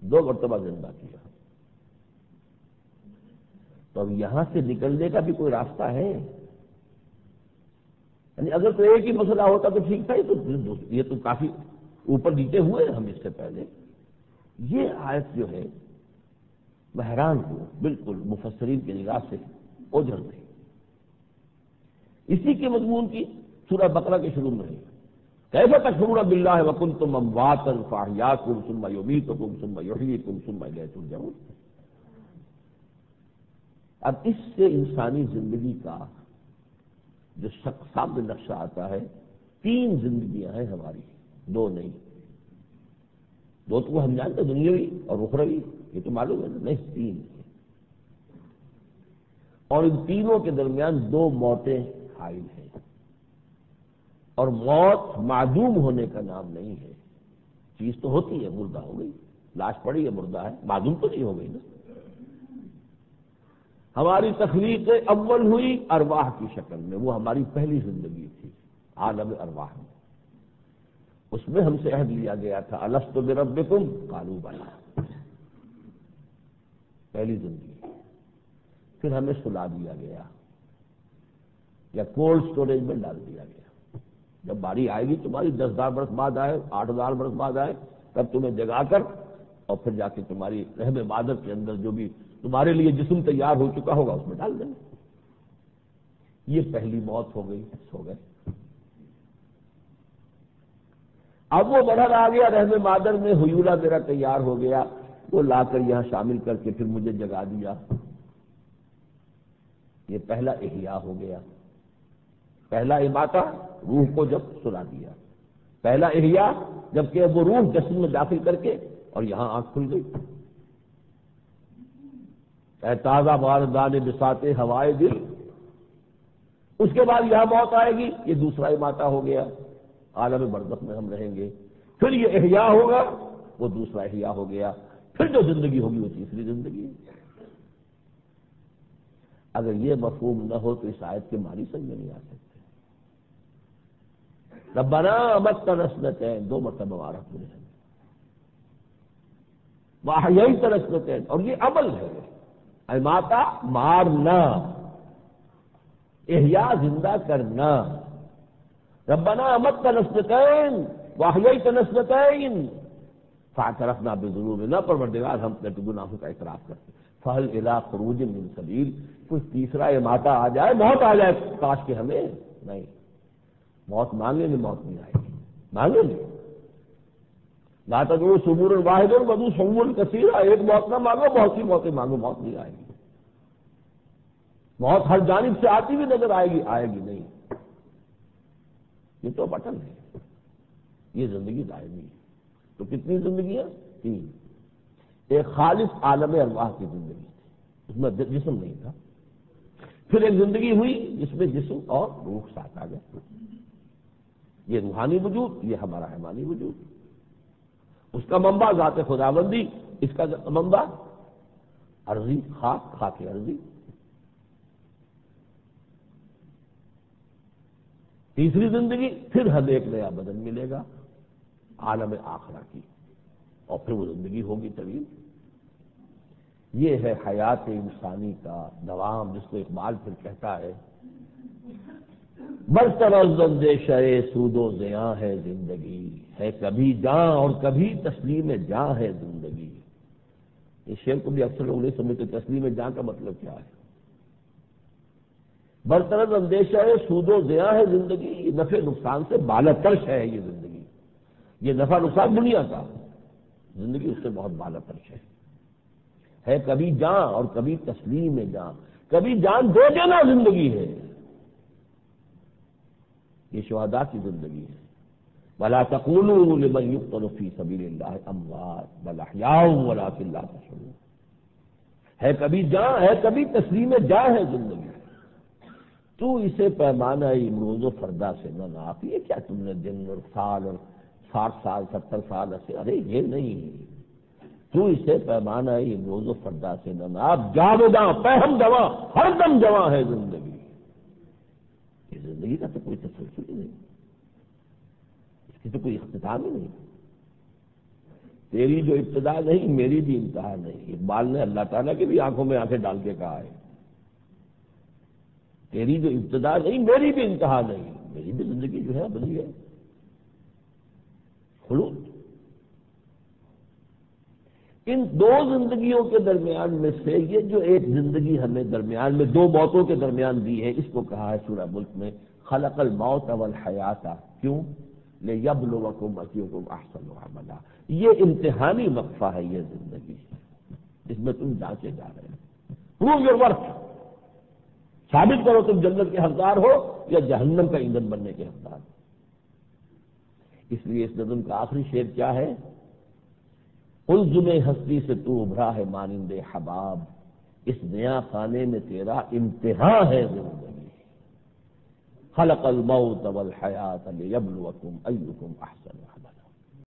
2 مرتبہ زندہ کیا، تو اب یہاں سے نکلنے کا بھی کوئی راستہ ہے؟ یعنی اگر تو ایک ہی مسئلہ ہوتا تو ٹھیک تھا، یہ تو کافی اوپر نیچے ہوئے ہم اس سے پہلے۔ یہ آیت جو ہے میں حیران ہوں، بالکل مفسرین کی نگاہ سے اوجھل گئی۔ اسی کے مضمون کی سورہ بقرہ کے شروع میں ہے، کیف تکفرون باللہ وکنتم امواتا فاحیاکم ثم یمیتکم ثم یحییکم ثم الیہ ترجعون۔ اب اس سے انسانی زندگی کا جو سامنے نقشہ آتا ہے، 3 زندگیاں ہیں ہماری، 2 نہیں۔ 2 تو ہم جانتے ہیں، دنیاوی اور اخروی، یہ تو معلوم ہے نا، نہیں 3 ہیں، اور ان تینوں کے درمیان 2 موتیں حائل ہیں، اور موت معدوم ہونے کا نام نہیں ہے۔ چیز تو ہوتی ہے، مردہ ہو گئی، لاش پڑی ہے مردہ ہے، معدوم تو نہیں ہو گئی نا۔ ہماری تخلیق اول ہوئی ارواح کی شکل میں، وہ ہماری پہلی زندگی تھی عالم ارواح میں، اس میں ہم سے عہد لیا گیا تھا الست بربکم قالوا بلی، پہلی زندگی۔ پھر ہمیں سلا دیا گیا یا کولڈ سٹوریج میں ڈال دیا گیا، جب باری آئے گی تمہاری 10,000 برس بعد آئے، 8,000 برس بعد آئے، تب تمہیں جگا کر اور پھر جا کے تمہاری رحم مادر کے اندر جو بھی تمہارے لیے جسم تیار ہو چکا ہوگا اس میں ڈال دیں۔ یہ پہلی موت ہو گئی، سو گئے۔ اب وہ مرحلہ آ گیا رحم مادر میں، حیولہ میرا تیار ہو گیا، وہ لا کر یہاں شامل کر کے پھر مجھے جگا دیا۔ یہ پہلا احیاء ہو گیا، پہلا اماتہ روح کو جب سلا دیا، پہلا احیاء جبکہ وہ روح جسم میں داخل کر کے اور یہاں آنکھ کھل گئی۔ اے تازہ باردان بساط ہوائے دل، اس کے بعد یہاں موت آئے گی، یہ دوسرا اماتہ ہو گیا، عالم برزخ میں ہم رہیں گے۔ پھر یہ احیاء ہوگا، وہ دوسرا احیاء ہو گیا، پھر جو زندگی ہوگی وہ تیسری زندگی۔ اگر یہ مفہوم نہ ہو تو اس آیت کے معنی سمجھ میں نہیں آ سکتے۔ ربنا امتنا اثنتین، 2 مرتبہ مارا پورے ہیں، واحییتنا اثنتین، اور یہ عمل ہے، اماتہ مارنا، احیاء زندہ کرنا۔ ربنا امتنا اثنتین واحییتنا اثنتین فاعترفنا بذنوبنا، پروردگار ہم اپنے گناہوں کا اعتراف کرتے ہیں، فہل الی خروج من سبیل، کوئی تیسرا اماتہ آ جائے، موت آ جائے کاش کہ ہمیں، نہیں، موت مانگیں گے موت نہیں آئے گی، مانگیں گے، لا تدعوا ثبورا واحدا ودعوا ثبورا کثیرا، ایک موت نہ مانگو، بہت سی موتیں مانگو، موت نہیں آئے گی۔ موت ہر جانب سے آتی ہوئی نظر آئے گی نہیں، یہ تو بٹن ہے، یہ زندگی دائمی ہے۔ تو کتنی زندگیاں؟ 3۔ ایک خالص عالم ارواح کی زندگی تھی، اس میں جسم نہیں تھا۔ پھر ایک زندگی ہوئی جس میں جسم اور روح ساتھ آ گئے، یہ روحانی وجود، یہ ہمارا حیوانی وجود۔ اس کا منبع ذات خداوندی، اس کا منبع عرضی، خاک عرضی۔ تیسری زندگی پھر ہمیں ایک نیا بدن ملے گا عالم آخرہ کی، اور پھر وہ زندگی ہوگی طویل۔ یہ ہے حیات انسانی کا دوام، جس کو اقبال پھر کہتا ہے برطرز اندیشہ سود و زیاں ہے زندگی، ہے کبھی جاں اور کبھی تسلیم جاں ہے زندگی۔ اس شعر کو بھی اکثر لوگ نہیں سمجھتے، تسلیم جاں کا مطلب کیا ہے؟ برطرز اندیشہ سود و زیاں ہے زندگی، یہ نفع نقصان سے بالاترش ہے یہ زندگی۔ یہ نفع نقصان دنیا کا، زندگی اس سے بہت بالاترش ہے کبھی جاں اور کبھی تسلیم جاں، کبھی جان دے دینا زندگی ہے، یہ شہداء کی زندگی ہے۔ وَلَا تَقُولُوا لِمَن يُقْتَلُ فِي سَبِيلِ اللَّهِ أَمْوَاتٌ بَلْ أَحْيَاءٌ وَلَٰكِن لَّا تَشْعُرُونَ۔ ہے کبھی جاں ہے کبھی تسلیم جاں ہے زندگی۔ تو اسے پیمانہ امروز و فردا سے نہ ناپ، یہ کیا تم نے دن اور سال اور 60 سال 70 سال ایسے، ارے یہ نہیں، تو اسے پیمانہ امروز و فردا سے نہ ناپ، جاوداں پہم جواں ہر دم جواں ہے زندگی۔ یہ زندگی کا تو کوئی تسلسل ہی نہیں، اس کی تو کوئی اختتام ہی نہیں۔ تیری جو ابتدا نہیں میری بھی انتہا نہیں، اقبال نے اللہ تعالیٰ کی بھی آنکھوں میں آنکھیں ڈال کے کہا ہے، تیری جو ابتدا نہیں میری بھی انتہا نہیں، میری بھی زندگی جو ہے بنی ہے خلود۔ ان دو زندگیوں کے درمیان میں سے یہ جو ایک زندگی ہمیں درمیان میں دو موتوں کے درمیان دی ہے، اس کو کہا ہے سورہ ملک میں خلق الموت والحیات، کیوں؟ لیبلوکم ایکم احسن عملا۔ یہ امتحانی وقفہ ہے، یہ زندگی جس میں تم جانچے جا رہے ہیں۔ پروو یور ورتھ، ثابت کرو تم جنت کے حقدار ہو یا جہنم کا ایندھن بننے کے حقدار ہو۔ اس لیے اس نظم کا آخری شعر کیا ہے؟ الزم ہستی سے تو ابھرا ہے مانند حباب، اس نیا خانے میں تیرا امتحان ہے زندگی۔ خلق الموت والحیات لیبلوکم ایکم احسن